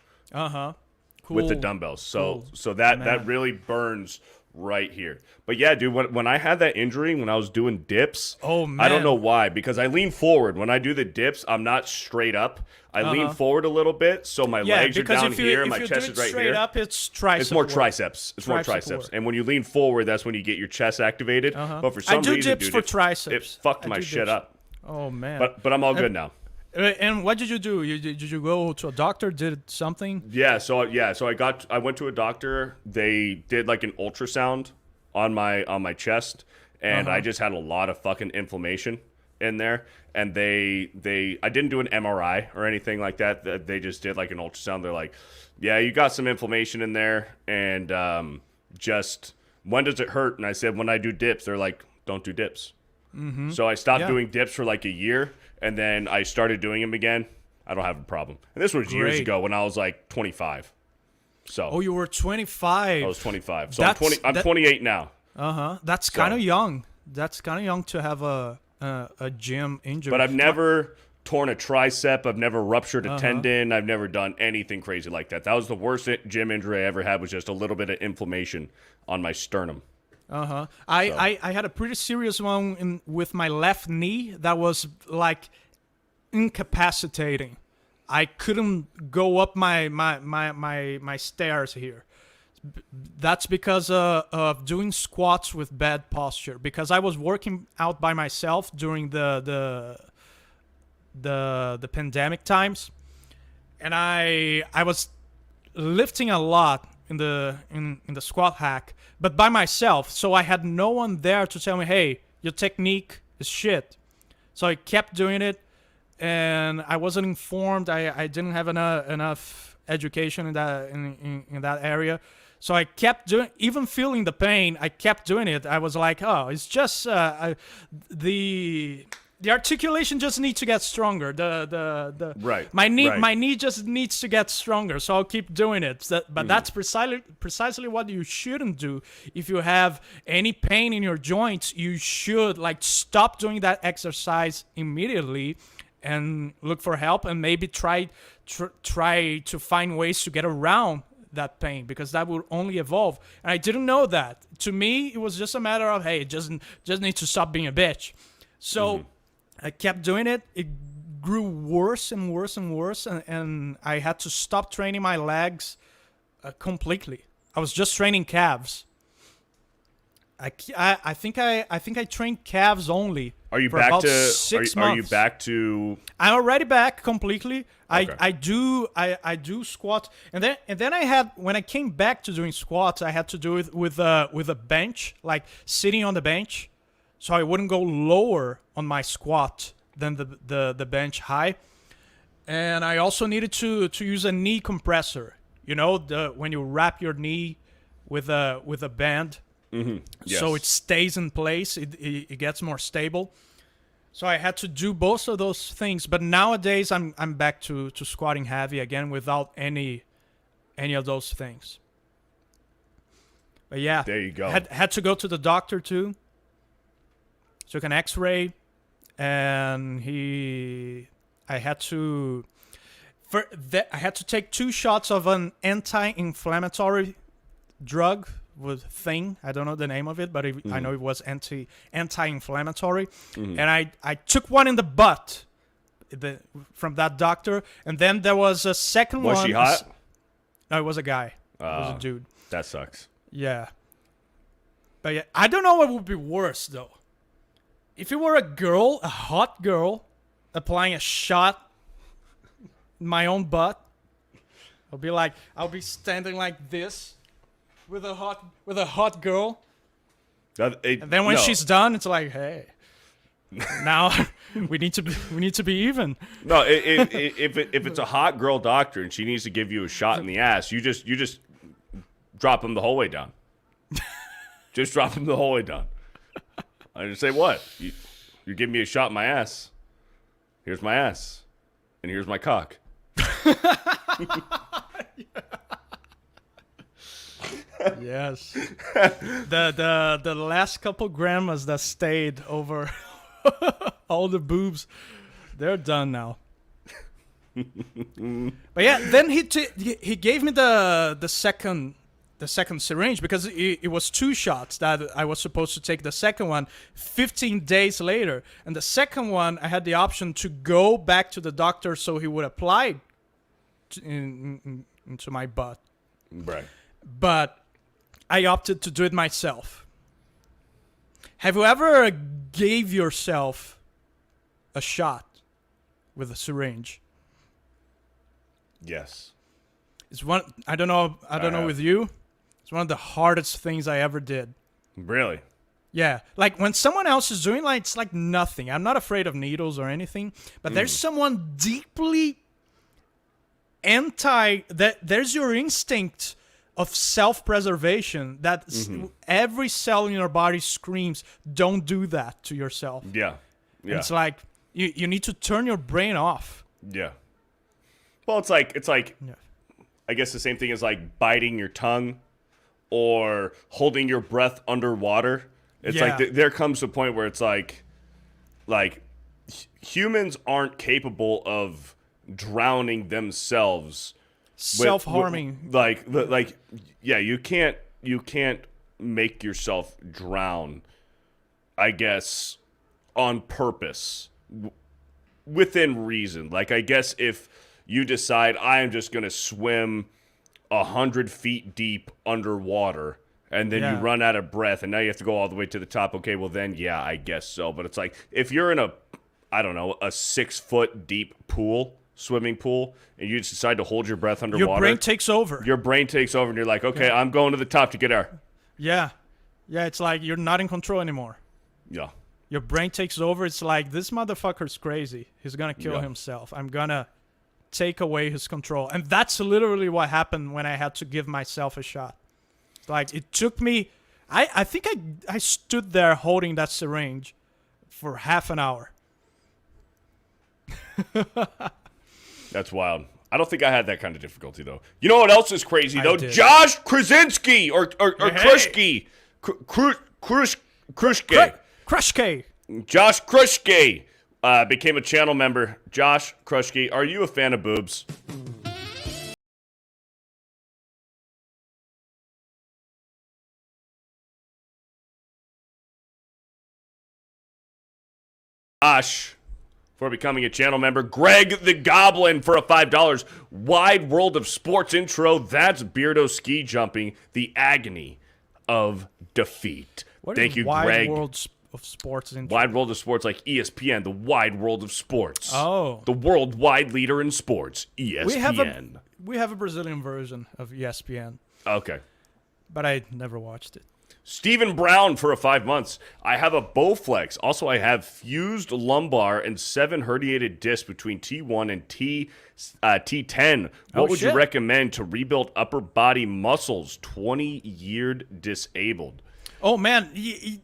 Cool. With the dumbbells. So that really burns right here. But yeah, dude, when I had that injury, when I was doing dips, I don't know why, because I lean forward. When I do the dips, I'm not straight up. I lean forward a little bit, so my legs are down here, my chest is right straight here. Up, it's tricep. It's more triceps. It's more triceps. And when you lean forward, that's when you get your chest activated. But for some reason, dips dude, for triceps. It fucked my shit up. Oh man. But I'm all good now. And what did you do? Did you go to a doctor? Did something? So I went to a doctor. They did like an ultrasound on my chest, and I just had a lot of fucking inflammation in there. And I didn't do an MRI or anything like that. They just did like an ultrasound. They're like, yeah, you got some inflammation in there, and just when does it hurt? And I said, when I do dips. They're like, don't do dips. So I stopped doing dips for like a year. And then I started doing them again. I don't have a problem. And this was years ago when I was like 25. So. You were 25. I was 25. So I'm 28 now. That's kind of young. That's kind of young to have a gym injury. But I've never torn a tricep. I've never ruptured a tendon. I've never done anything crazy like that. That was the worst gym injury I ever had, was just a little bit of inflammation on my sternum. I had a pretty serious one with my left knee that was like incapacitating. I couldn't go up my stairs here. That's because of doing squats with bad posture. Because I was working out by myself during the pandemic times, and I was lifting a lot in the squat hack, but by myself. So I had no one there to tell me, hey, your technique is shit. So I kept doing it, and I wasn't informed. I didn't have enough education in that area. So I kept doing, even feeling the pain, I kept doing it. I was like, oh, it's just the articulation just needs to get stronger. My knee just needs to get stronger. So I'll keep doing it. But that's precisely what you shouldn't do. If you have any pain in your joints, you should stop doing that exercise immediately and look for help, and maybe try to find ways to get around that pain, because that will only evolve. And I didn't know that. To me, it was just a matter of, hey, just need to stop being a bitch. So I kept doing it. It grew worse and worse and worse, and I had to stop training my legs completely. I was just training calves. I think I trained calves only. Are you for back about to? 6 months. Are you back to? I'm already back completely. Okay. I do squat, and then I had, when I came back to doing squats, I had to do it with a bench, like sitting on the bench, so I wouldn't go lower on my squat than the bench high. And I also needed to use a knee compressor. You know, when you wrap your knee with a band, Yes. so it stays in place. It gets more stable. So I had to do both of those things. But nowadays I'm back to squatting heavy again without any of those things. But yeah, There you go. Had to go to the doctor too. Took an X-ray, and I had to take 2 shots of an anti-inflammatory drug with thing. I don't know the name of it, but I know it was anti-inflammatory. And I took one in the butt from that doctor, and then there was a second one. Was she hot? No, it was a guy. It was a dude. That sucks. Yeah. But yeah, I don't know what would be worse though. If it were a hot girl, applying a shot in my own butt, I'll be standing like this with a hot girl. And then when she's done, it's like, hey, now we need to be even. No, if it's a hot girl doctor and she needs to give you a shot in the ass, you just drop him the whole way down. Just drop him the whole way down. I just say, what? You give me a shot in my ass. Here's my ass, and here's my cock. Yes. The last couple grandmas that stayed over all the boobs, they're done now. But yeah, then he gave me the second syringe, because it was 2 shots that I was supposed to take. The second one 15 days later, and the second one I had the option to go back to the doctor so he would apply into my butt. Right. But I opted to do it myself. Have you ever gave yourself a shot with a syringe? Yes. It's one. I don't know with you. It's one of the hardest things I ever did. Really? Yeah, like when someone else is doing, like, it's like nothing. I'm not afraid of needles or anything, but there's someone deeply there's your instinct of self-preservation that every cell in your body screams, don't do that to yourself. Yeah. Yeah. It's like you need to turn your brain off. Yeah. Well, it's like Yeah. I guess the same thing as like biting your tongue or holding your breath underwater. It's Yeah. like there comes a point where it's like humans aren't capable of drowning themselves. Self-harming. Yeah, you can't make yourself drown, I guess, on purpose, within reason. Like, I guess if you decide I am just going to swim 100 feet deep underwater, and then you run out of breath, and now you have to go all the way to the top, okay, well then, yeah, I guess so. But it's like, if you're in a 6-foot deep swimming pool, and you just decide to hold your breath underwater, Your brain takes over. Your brain takes over, and you're like, okay, I'm going to the top to get air. Yeah. Yeah, it's like you're not in control anymore. Yeah. Your brain takes over. It's like, this motherfucker's crazy. He's going to kill Yeah. himself. I'm going to take away his control. And that's literally what happened when I had to give myself a shot. Like, it took me... I think I stood there holding that syringe for half an hour. That's wild. I don't think I had that kind of difficulty, though. You know what else is crazy, though? did. Josh Krasinski or Krushke. Krushke. Krushke. Josh Krushke became a channel member. Josh Krushke, are you a fan of boobs? Josh, for becoming a channel member. Greg the Goblin for a $5. Wide World of Sports intro. That's Beardo ski jumping. The agony of defeat. Thank you, Greg. Wide World of Sports intro? Wide World of Sports, like ESPN, the Wide World of Sports. Oh. The worldwide leader in sports, ESPN. We have a Brazilian version of ESPN, Okay. but I never watched it. Stephen Brown for a 5 months. I have a Bowflex. Also, I have fused lumbar and 7 herniated discs between T1 and T10. What would you shit. recommend to rebuild upper body muscles? 20-year disabled. Oh man,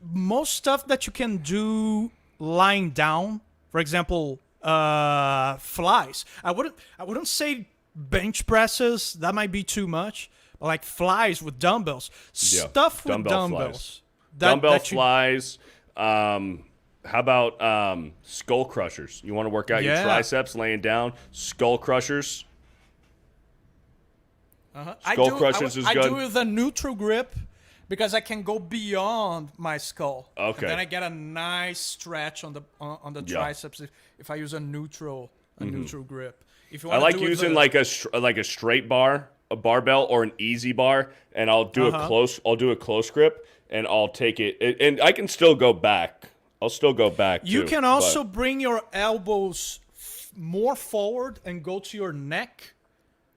most stuff that you can do lying down, for example, flies. I wouldn't say bench presses. That might be too much. Like flies with dumbbells, stuff with dumbbells. Dumbbell flies. How about skull crushers? You want to work out your triceps laying down? Skull crushers. Skull crushers is good. I do with a neutral grip because I can go beyond my skull. Okay. And then I get a nice stretch on the triceps if I use a neutral grip. If you I want like using like a straight bar. A barbell or an easy bar, and I'll do a close grip, and I'll take it, and I can still go back. I'll still go back. You can also bring your elbows more forward and go to your neck,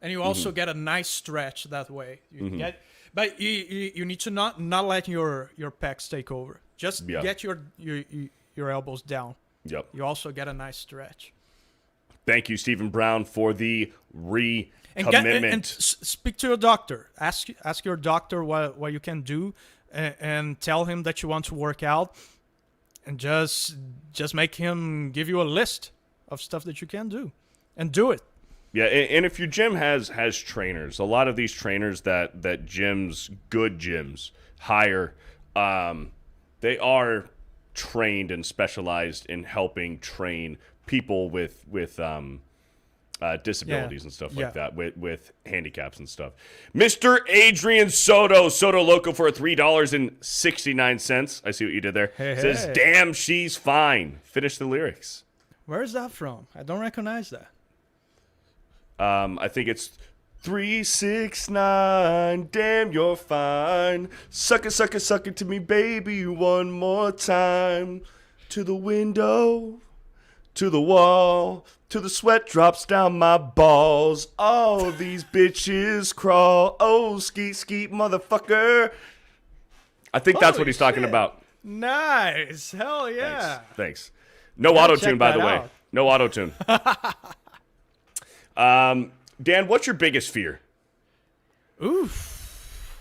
and you also get a nice stretch that way. But you need to not let your pecs take over. Just get your elbows down. Yep. You also get a nice stretch. Thank you, Stephen Brown, for the commitment. And speak to your doctor. Ask your doctor what you can do, and tell him that you want to work out, and just make him give you a list of stuff that you can do, and do it. Yeah, and if your gym has trainers, a lot of these trainers that good gyms hire, they are trained and specialized in helping train people with disabilities and stuff like that, with handicaps and stuff. Mr. Adrian Soto Loco for $3.69. I see what you did there. Says, "Damn, she's fine." Finish the lyrics. Where is that from? I don't recognize that. I think it's 369. Damn, you're fine. Suck it to me, baby, one more time. To the window, to the wall, till the sweat drops down my balls. Oh, these bitches crawl. Oh, skeet, motherfucker. I think that's what he's talking about. Nice. Hell yeah. Thanks. No auto-tune, by the way. Out. No auto-tune. Dan, what's your biggest fear? Oof.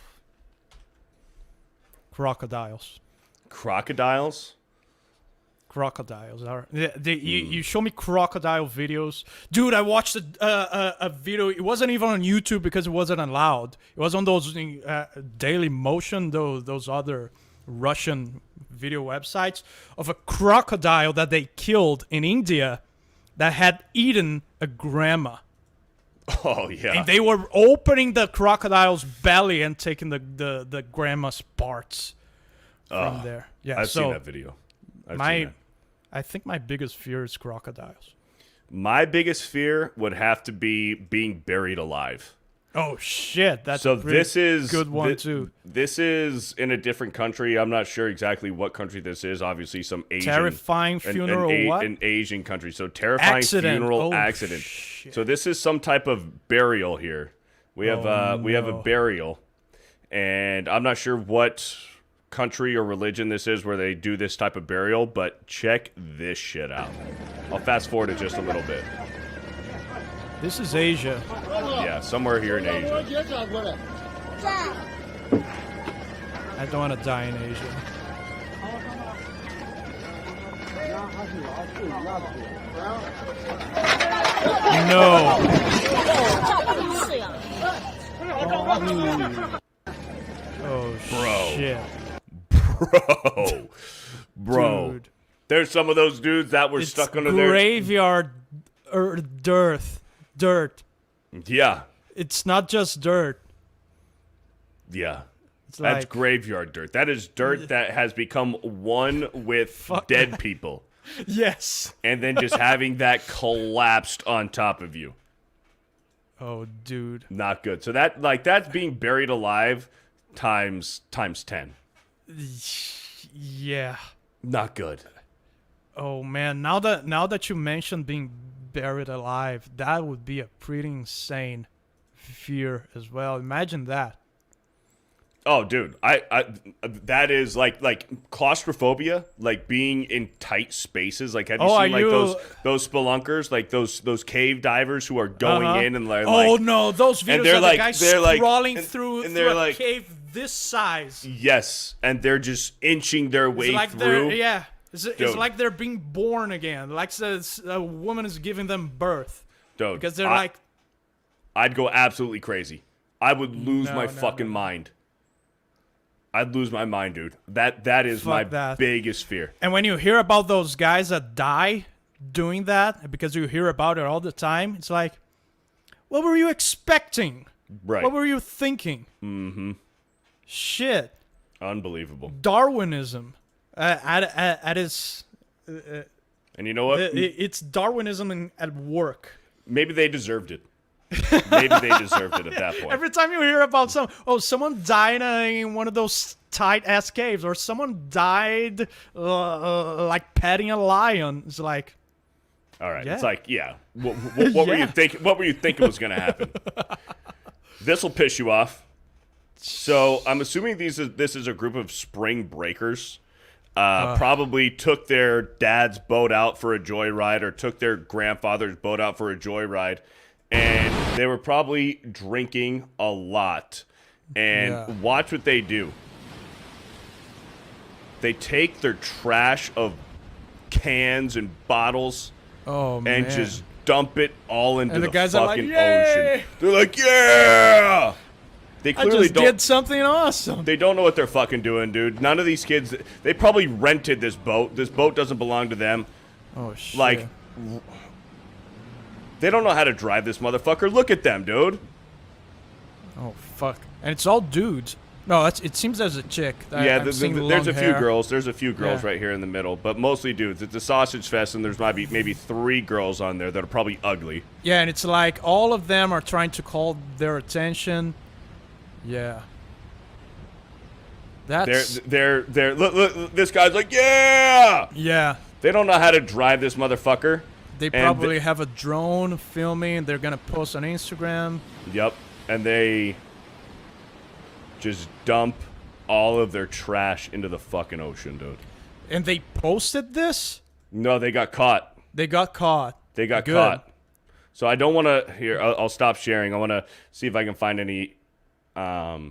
Crocodiles. Crocodiles? Crocodiles are you show me crocodile videos, dude. I watched a video. It wasn't even on YouTube because it wasn't allowed. It was on those Daily Motion, those other Russian video websites, of a crocodile that they killed in India that had eaten a grandma. Oh yeah. And they were opening the crocodile's belly and taking the grandma's parts from there. Yeah, I've seen that video. I think my biggest fear is crocodiles. My biggest fear would have to be being buried alive. Oh shit! That's so. A This is good one too. This is in a different country. I'm not sure exactly what country this is. Obviously, some Asian terrifying funeral. An Asian country. So terrifying funeral accident. Shit. So this is some type of burial here. We have a burial, and I'm not sure what country or religion this is where they do this type of burial, but check this shit out. I'll fast forward it just a little bit. This is Asia. Yeah, somewhere here in Asia. I don't want to die in Asia. No. Oh, shit. Bro. Dude. There's some of those dudes that were stuck under there. Graveyard dirt. Yeah. It's not just dirt. Yeah. It's That's like graveyard dirt. That is dirt that has become one with dead people. Yes. and then just having that collapsed on top of you. Oh, dude. Not good. So that's being buried alive times 10. Yeah. Not good. Oh man, now that you mentioned being buried alive, that would be a pretty insane fear as well. Imagine that. Oh, dude, I that is like claustrophobia, like being in tight spaces. Like, have you seen like those spelunkers, like those cave divers who are going in and they're oh like, no, those videos they're of like- the guys they're like- crawling and through they're a like- cave this size. yes, and they're just inching their way It's like through. it's Dude. like they're being born again. Like a woman is giving them birth Dude, because they're like, I'd go absolutely crazy. I would lose my no, fucking mind. I'd lose my mind, dude. That is Fuck my that. biggest fear. and when you hear about those guys that die doing that, because you hear about it all the time, it's like, what were you expecting? Right. What were you thinking? Mm-hmm. Shit. Unbelievable. Darwinism. At its, And you know what? it's Darwinism at work. Maybe they deserved it. Maybe they deserved it at that point. Every time you hear about someone died in one of those tight ass caves, or someone died like petting a lion, it's like, All right. Yeah. It's like, yeah. What were you thinking? What were you thinking was going to happen? This will piss you off. So I'm assuming this is a group of spring breakers. Probably took their dad's boat out for a joyride, or took their grandfather's boat out for a joyride, and they were probably drinking a lot. And Yeah. watch what they do. They take their trash of cans and bottles oh and man, just dump it all into And the the guys are like, fucking "Yay!" ocean. They're like, yeah! They I clearly just did something awesome. they don't know what they're fucking doing, dude. None of these kids, they probably rented this boat. This boat doesn't belong to them. Oh shit. Like, they don't know how to drive this motherfucker. Look at them, dude. oh fuck, and it's all dudes. No, it seems there's a chick. Yeah, I'm seeing there's a long few hair. girls. There's a few girls Yeah. right here in the middle, but mostly dudes. It's a sausage fest, and there's maybe 3 girls on there that are probably ugly. Yeah, and it's like all of them are trying to call their attention. Yeah. That's They're look, this guy's like, yeah! yeah. They don't know how to drive this motherfucker. They And probably have a drone filming. They're gonna post on Instagram. Yep. And they just dump all of their trash into the fucking ocean, dude. And they posted this. No, they got caught. They got caught. They got Good. caught. So I don't want to. Here, I'll stop sharing. I want to see if I can find any. I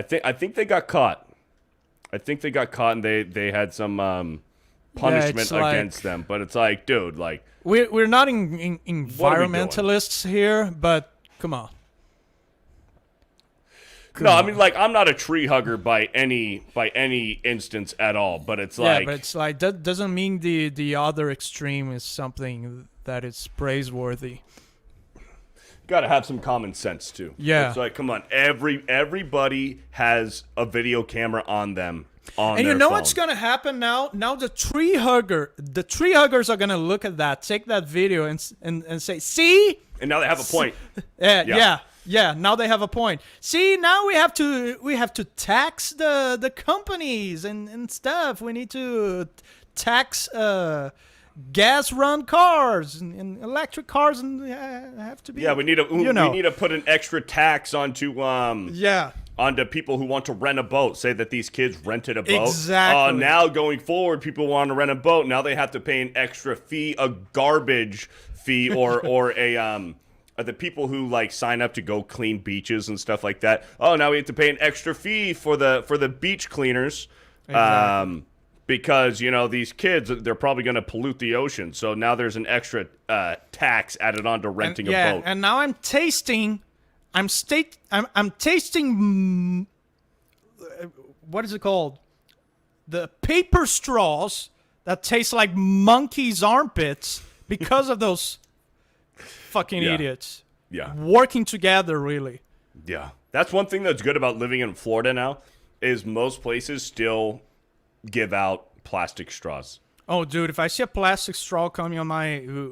think they got caught. I think they got caught, and they had some punishment it's like- against them. But it's like, dude, like, We're not in What are we doing? environmentalists here, but come on. no, I mean, like, I'm not a tree hugger by any instance at all. But it's Yeah, like, but it's like that doesn't mean the other extreme is something that is praiseworthy. gotta have some common sense too. Yeah. It's like, come on, everybody has a video camera on them. On And their you know phone. what's gonna happen now? Now the tree huggers are gonna look at that, take that video, and say, "See, And now they have a point. yeah. Now they have a point. See, now we have to tax the companies and stuff. We need to tax gas run cars and electric cars, and have to be Yeah, we need to you know. we need to put an extra tax onto yeah." onto people who want to rent a boat. Say that these kids rented a boat. Exactly. Now going forward, people want to rent a boat. Now they have to pay an extra fee, a garbage fee, or the people who like sign up to go clean beaches and stuff like that. Oh, now we have to pay an extra fee for the beach cleaners. Exactly. Because, you know, these kids, they're probably going to pollute the ocean. So now there's an extra tax added on to renting a boat. And now I'm tasting. I'm tasting. What is it called? The paper straws that taste like monkeys' armpits because of those fucking Yeah. idiots Yeah. working together. Really. Yeah. That's one thing that's good about living in Florida now is most places still give out plastic straws. Oh, dude, if I see a plastic straw coming on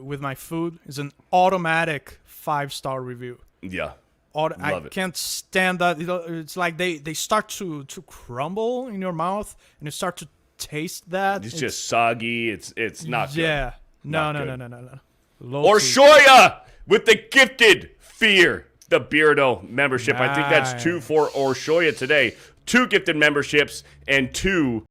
with my food, it's an automatic 5-star review. Yeah. I can't stand that. It's like they start to crumble in your mouth, and you start to taste that. It's just soggy. It's not good. Yeah. No. Or Shoya with the gifted Fear the Beardo membership. I think that's 2 for Orshoya today. 2 gifted memberships and 2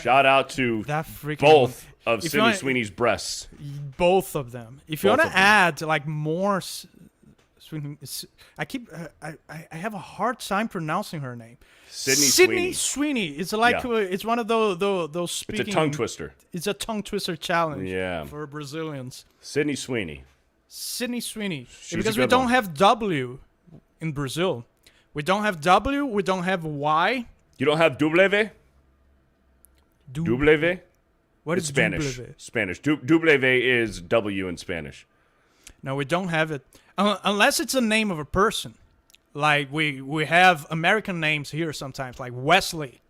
shout out to that freaking both of If you Sydney want- Sweeney's breasts. both of them. If you Both want of to them. Add like more, I have a hard time pronouncing her name. Sydney Sweeney. Sweeney. It's like Yeah. it's one of those It's speaking. a tongue twister. It's a tongue twister challenge. Yeah. For Brazilians. Sydney Sweeney. Sydney Sweeney. She's Because a we good don't one. have W in Brazil. We don't have W. We don't have Y. You don't have W? W? What It's is Spanish. W? Spanish. W is W in Spanish. No, we don't have it. Unless it's a name of a person. Like we have American names here sometimes, like Wesley.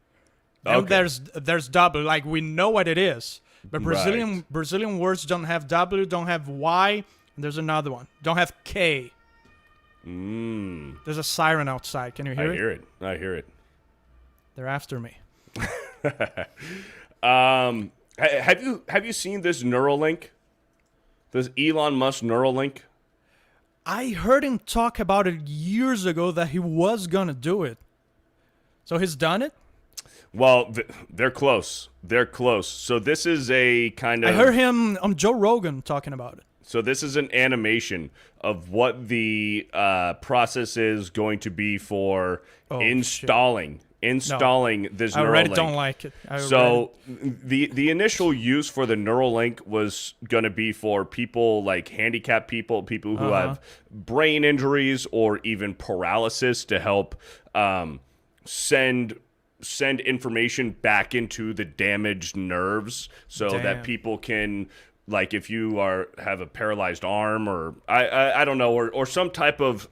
Then Okay. there's W, like we know what it is. But Right. Brazilian words don't have W, don't have Y, and there's another one. Don't have K. There's a siren outside. Can you hear it? I hear it. They're after me. Have you seen this Neuralink? This Elon Musk Neuralink? I heard him talk about it years ago that he was gonna do it. So he's done it? Well, they're close. They're close. So this is a kind of... I heard him on Joe Rogan talking about it. So this is an animation of what the process is going to be for installing this I Neuralink. already don't like it. So the initial use for the Neuralink was going to be for people like handicapped people who have brain injuries or even paralysis to help send information back into the damaged nerves so Damn. that people can, like, if you have a paralyzed arm or I don't know, or some type of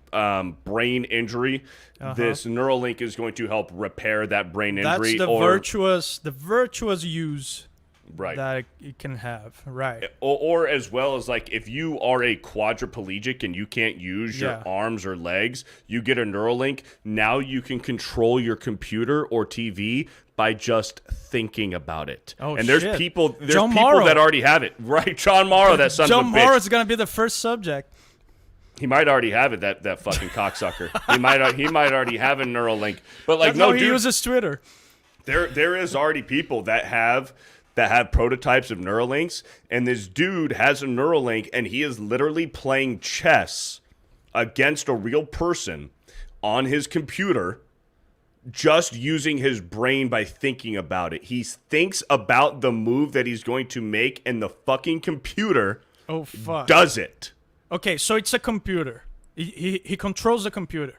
brain injury, this Neuralink is going to help repair that brain injury. That's the virtuous use Right. that it can have. Right. Or as well as, like, if you are a quadriplegic and you can't use your arms or legs, you get a Neuralink. Now you can control your computer or TV by just thinking about it. Oh, and there's shit. people John Morrow. that already have it. Right, John Morrow, that son John of a bitch. Morrow's gonna be the first subject. He might already have it, that fucking cocksucker. He might already have a Neuralink. But like, That's no, how he dude, uses Twitter. there is already people that have prototypes of Neuralinks, and this dude has a Neuralink, and he is literally playing chess against a real person on his computer, just using his brain by thinking about it. He thinks about the move that he's going to make, and the fucking computer Oh fuck. does it. Okay, so it's a computer. He controls the computer.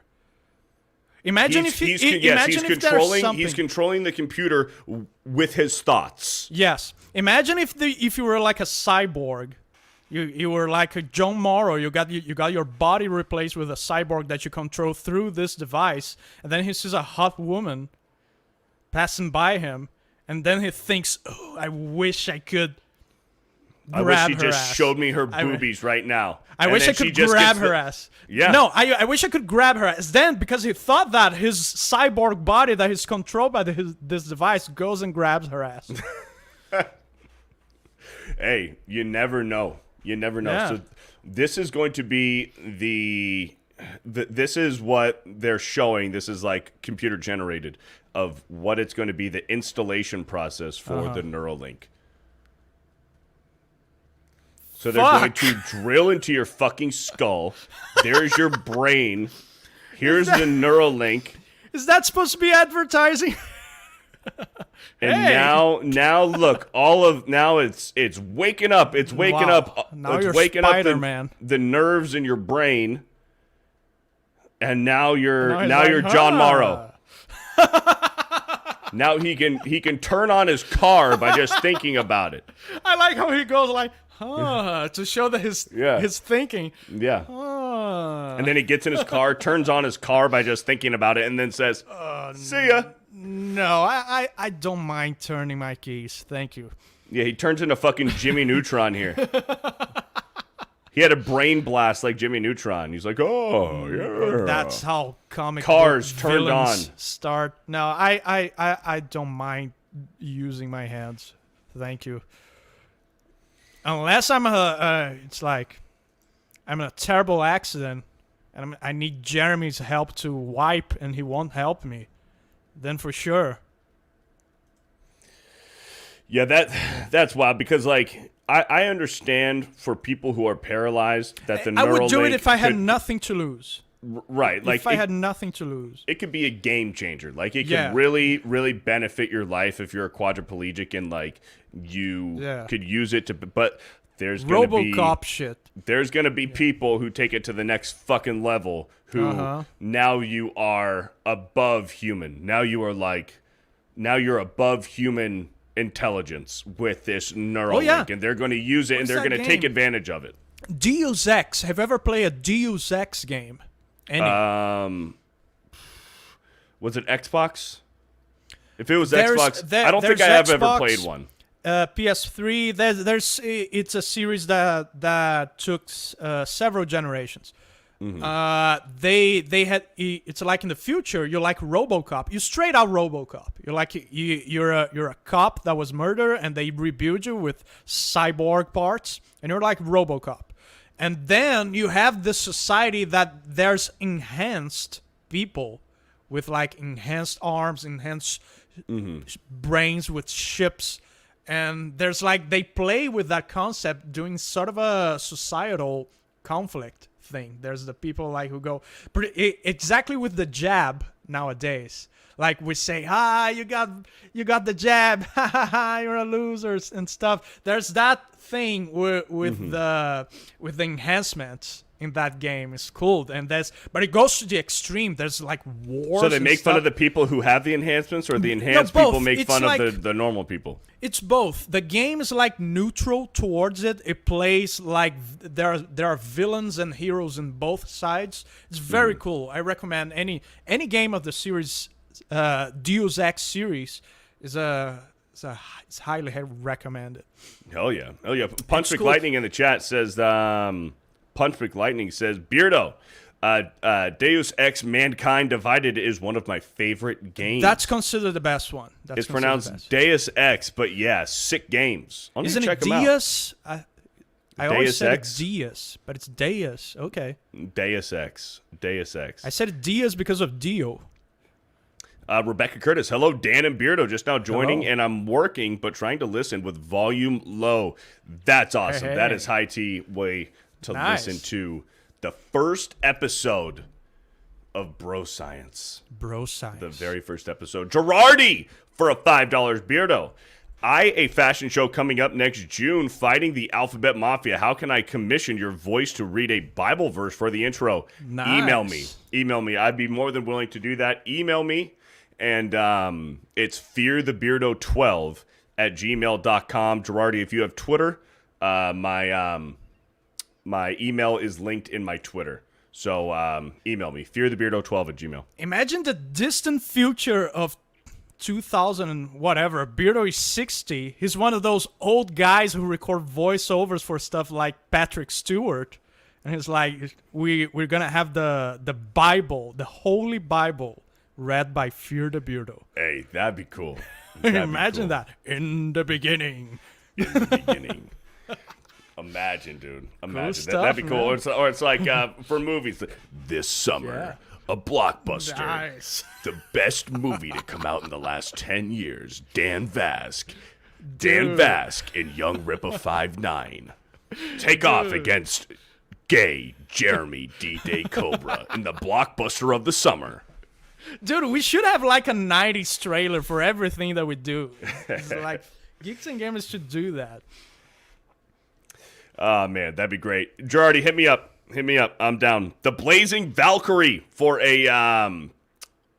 Imagine if he's there's something. He's controlling the computer with his thoughts. Yes. Imagine if you were like a cyborg. You were like a John Morrow. You got your body replaced with a cyborg that you control through this device, and then he sees a hot woman passing by him, and then he thinks, "Oh, I wish I could I grab wish she her just ass. showed me her boobies right now. I And wish then I she could just grab gets her the- ass." Yeah. No, I wish I could grab her ass. Then, because he thought that his cyborg body that is controlled by this device goes and grabs her ass. Hey, you never know. You never know. Yeah. So this is going to be this is what they're showing. This is like computer generated of what it's going to be, the installation process for the Neuralink. So they're going Fuck. to drill into your fucking skull. There's your brain. Here's the Neuralink. Is that supposed to be advertising? And Hey. now look, now it's waking up. It's waking Wow. up. Now it's you're waking up Spider-Man. the nerves in your brain. And now you're Now he's you're like, John "Huh." Morrow. Now he can turn on his car by just thinking about it. I like how he goes like, To show that his thinking. Yeah. And then he gets in his car, turns on his car by just thinking about it, and then says, see ya. No, I don't mind turning my keys. Thank you. Yeah, he turns into fucking Jimmy Neutron here. He had a brain blast like Jimmy Neutron. He's like, oh, yeah. That's how comic cars book turned villains on. start. No, I don't mind using my hands. Thank you. Unless I'm it's like I'm in a terrible accident and I need Jeremy's help to wipe and he won't help me. Then for sure. Yeah, that's wild because like I understand for people who are paralyzed that the Neuralink I would do it if I had nothing to lose. Right, like if I had nothing to lose. It could be a game changer. Like it could really, really benefit your life if you're a quadriplegic and like you could use it to. But there's gonna RoboCop shit. There's gonna be people who take it to the next fucking level. Who now you are above human. Now you're above human intelligence with this Neuralink, and they're going to use it and they're going to take advantage of it. Deus Ex. Have you ever played a Deus Ex game? Any? Was it Xbox? If it was Xbox, I don't think I have ever played one. PS3. It's a series that took several generations. Mm-hmm. They had. It's like in the future. You're like RoboCop. You straight out RoboCop. You're like you're a cop that was murdered, and they rebuild you with cyborg parts, and you're like RoboCop. And then you have this society that there's enhanced people with like enhanced arms, enhanced brains with chips, and there's like they play with that concept, doing sort of a societal conflict thing. There's the people like who go exactly with the jab nowadays. Like we say, you got the jab, you're a loser and stuff. There's that thing with the enhancements in that game. It's cool, but it goes to the extreme. There's like wars. So they make fun of the people who have the enhancements, or the enhanced people make fun of the normal people. It's both. The game is like neutral towards it. It plays like there are villains and heroes in both sides. It's very cool. I recommend any game of the series. Deus Ex series is highly recommended. Hell yeah. Punch McLightning in the chat says Punch McLightning says Beardo, Deus Ex Mankind Divided is one of my favorite games. That's considered the best one. It's pronounced Deus Ex, but yeah, sick games. Isn't it Deus? I always said it's Deus, but it's Deus. Okay. Deus Ex. I said Deus because of Dio. Rebecca Curtis, hello, Dan and Beardo, just now joining, and I'm working, but trying to listen with volume low. That's awesome. Hey. That is high tea way to listen to the first episode of Bro Science. The very first episode. Girardi for a $5 Beardo. A fashion show coming up next June, fighting the Alphabet Mafia. How can I commission your voice to read a Bible verse for the intro? Nice. Email me. I'd be more than willing to do that. Email me. And it's FearTheBeardo12 at gmail.com. Girardi, if you have Twitter, my email is linked in my Twitter. So email me, FearTheBeardo12 at gmail. Imagine the distant future of 2000 and whatever. Beardo is 60. He's one of those old guys who record voiceovers for stuff like Patrick Stewart. And he's like, we're going to have the Bible, the Holy Bible, read by FearTheBeardo. Hey, that'd be cool. Imagine that. In the beginning. Imagine, dude. Imagine. Cool stuff, that'd be cool. Or it's like for movies. This summer, a blockbuster. Nice. The best movie to come out in the last 10 years. Dan Vasc. Dan Vasc and Young Rippa 5'9" take off against gay Jeremy D-Day Cobra in the blockbuster of the summer. Dude, we should have like a 90s trailer for everything that we do. It's like, Geeks and Gamers should do that. Oh, man, that'd be great. Girardi, hit me up. I'm down. The Blazing Valkyrie for a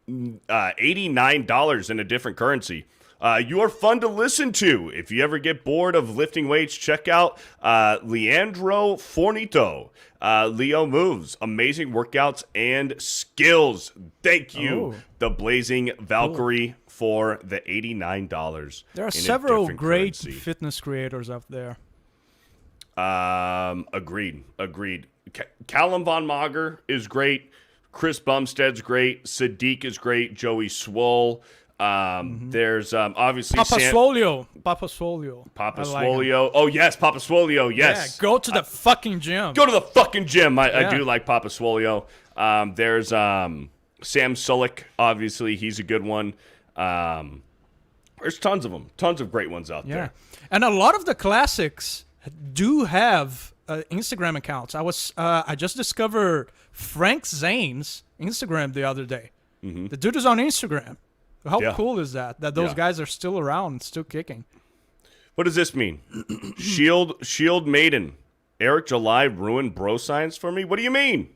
$89 in a different currency. You are fun to listen to. If you ever get bored of lifting weights, check out Leandro Fornito. Leo Moves. Amazing workouts and skills. Thank you, the Blazing Valkyrie, for the $89. There are several great fitness creators out there. Agreed. Callum Von Mager is great. Chris Bumstead's great. Sadiq is great. Joey Swole. There's obviously Papasfolio. Papasfolio. Oh yes, Papasfolio. Yes. Yeah, go to the fucking gym. Go to the fucking gym. I do like Papasfolio. There's Sam Sulek. Obviously, he's a good one. There's tons of them. Tons of great ones out there. And a lot of the classics do have Instagram accounts. I just discovered Frank Zane's Instagram the other day. The dude is on Instagram. How cool is that? That those guys are still around, still kicking. What does this mean? Shield Maiden. Eric July ruined bro science for me? What do you mean?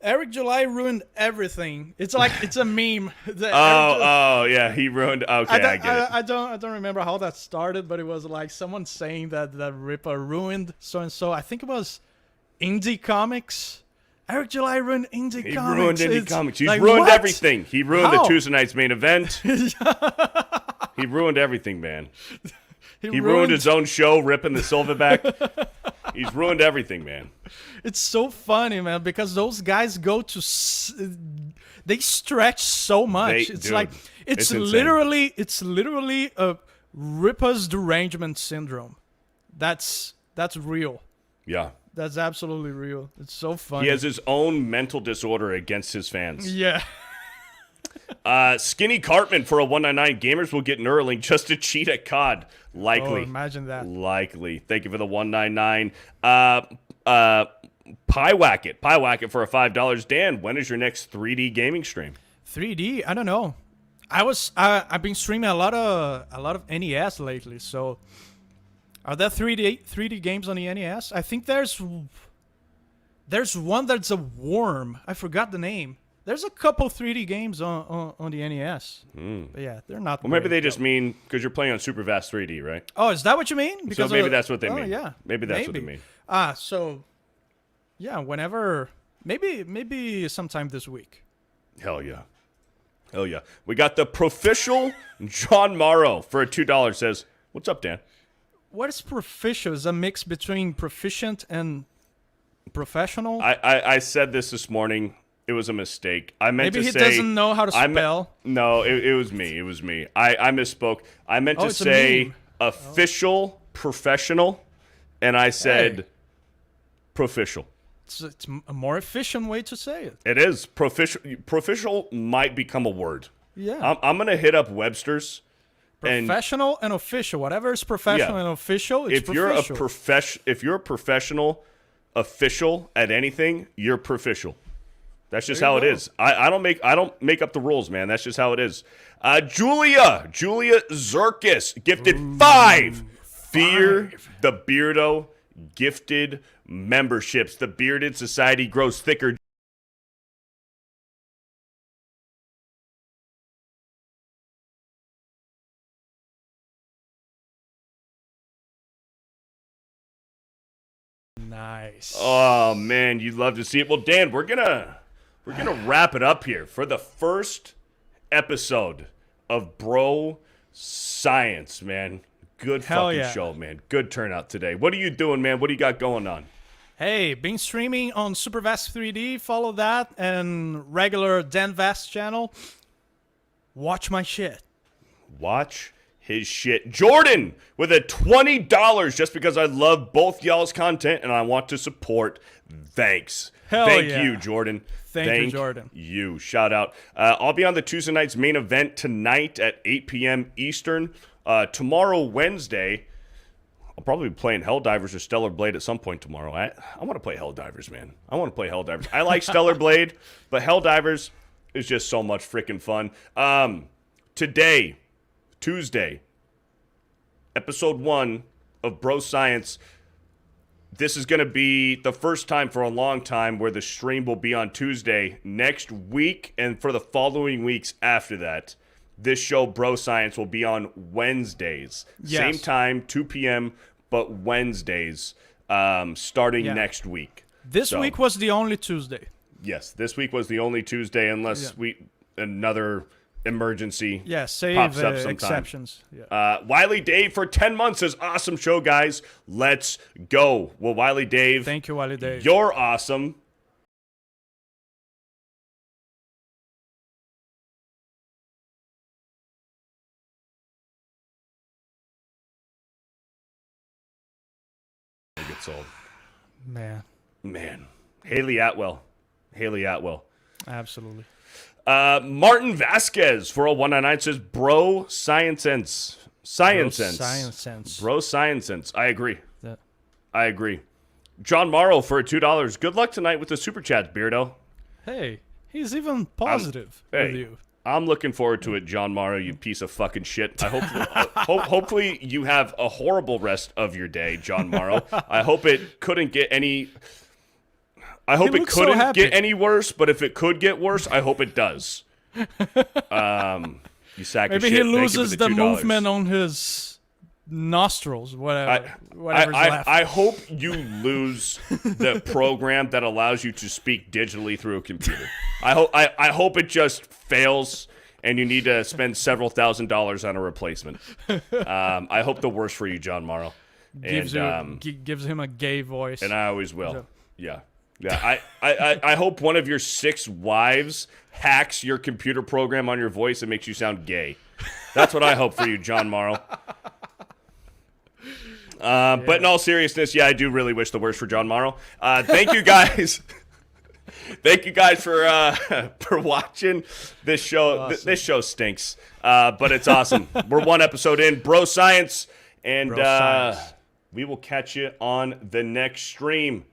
Eric July ruined everything. It's like it's a meme. Yeah, he ruined. Okay, I get it. I don't remember how that started, but it was like someone saying that Ripper ruined so and so. I think it was indie comics. Eric July ruined indie comics. He ruined indie comics. He's like, ruined what? everything. He ruined the Tuesday night's main event. He ruined everything, man. He ruined his own show, ripping the Silverback. He's ruined everything, man. It's so funny, man, because those guys go to they stretch so much. It's literally a Ripper's derangement syndrome. That's real. Yeah. That's absolutely real. It's so funny. He has his own mental disorder against his fans. Yeah. Skinny Cartman for a 199. Gamers will get Neuralink just to cheat at COD. Likely. Oh, imagine that. Likely. Thank you for the 199. Pie Wacket for a $5. Dan, when is your next 3D gaming stream? 3D? I don't know. I've been streaming a lot of NES lately, so are there 3D games on the NES? I think there's one that's a worm. I forgot the name. There's a couple 3D games on the NES. But yeah, they're not. Well, maybe they just mean because you're playing on Super Vast 3D, right? Oh, is that what you mean? Because maybe that's what they mean. Yeah, maybe that's what they mean. So yeah, whenever, maybe sometime this week. Hell yeah. We got the Proficial John Morrow for a $2 says, "What's up, Dan?" What is proficial? Is a mix between proficient and professional? I said this morning. It was a mistake. I meant Maybe to say... Maybe he doesn't know how to spell. No, it was me. It was me. I misspoke. I meant to say official, professional, and I said proficial. It's a more efficient way to say it. It is. Proficial might become a word. Yeah. I'm going to hit up Webster's. Professional and official. Whatever is professional and official, it's proficial. If you're a professional official at anything, you're proficial. That's just how it is. I don't make up the rules, man. That's just how it is. Julia Zerkis gifted 5 FearTheBeardo gifted memberships. The bearded society grows thicker. Nice. Oh man, you'd love to see it. Well, Dan, we're gonna wrap it up here for the first episode of Bro Science, man. Good fucking show, man. Good turnout today. What are you doing, man? What do you got going on? Hey, been streaming on SuperVast 3D. Follow that and regular Dan Vast channel. Watch my shit. Watch his shit. Jordan with a $20 just because I love both y'all's content and I want to support. Thanks. Thank you, Jordan. Thank you, Jordan. You. Shout out. I'll be on the Tuesday night's main event tonight at 8 p.m. Eastern. Tomorrow, Wednesday, I'll probably be playing Helldivers or Stellar Blade at some point tomorrow. I want to play Helldivers, man. I want to play Helldivers. I like Stellar Blade, but Helldivers is just so much freaking fun. Today, Tuesday, episode 1 of Bro Science. This is going to be the first time for a long time where the stream will be on Tuesday next week and for the following weeks after that. this show, Bro Science, will be on Wednesdays. Yes. Same time, 2 p.m., but Wednesdays, starting next week. This week was the only Tuesday. Yes, this week was the only Tuesday, unless another emergency pops up sometime. Exceptions. Wiley Dave for 10 months says, awesome show, guys. Let's go. Well, Wiley Dave. Thank you, Wiley Dave. You're awesome. Get sold. Man. Haley Atwell. Absolutely. Martin Vasquez for a 199 says, Bro Science Sense. Bro Science Sense. I agree. Yeah. I agree. John Morrow for $2. Good luck tonight with the Super Chats, Beardo. Hey, he's even positive with you. I'm looking forward to it, John Morrow, you piece of fucking shit. I hope, hopefully you have a horrible rest of your day, John Morrow. I hope it couldn't get any... I hope it couldn't get any worse, but if it could get worse, I hope it does. You sack of shit. Maybe he loses the movement on his nostrils, whatever's left. I hope you lose the program that allows you to speak digitally through a computer. I hope it just fails and you need to spend several $1,000s on a replacement. I hope the worst for you, John Morrow. Gives him a gay voice. And I always will. Yeah. I hope one of your 6 wives hacks your computer program on your voice and makes you sound gay. That's what I hope for you, John Morrow. But in all seriousness, I do really wish the worst for John Morrow. Thank you guys. Thank you guys for watching this show. Awesome. This show stinks, but it's awesome. We're 1 episode in, Bro Science, and we will catch you on the next stream.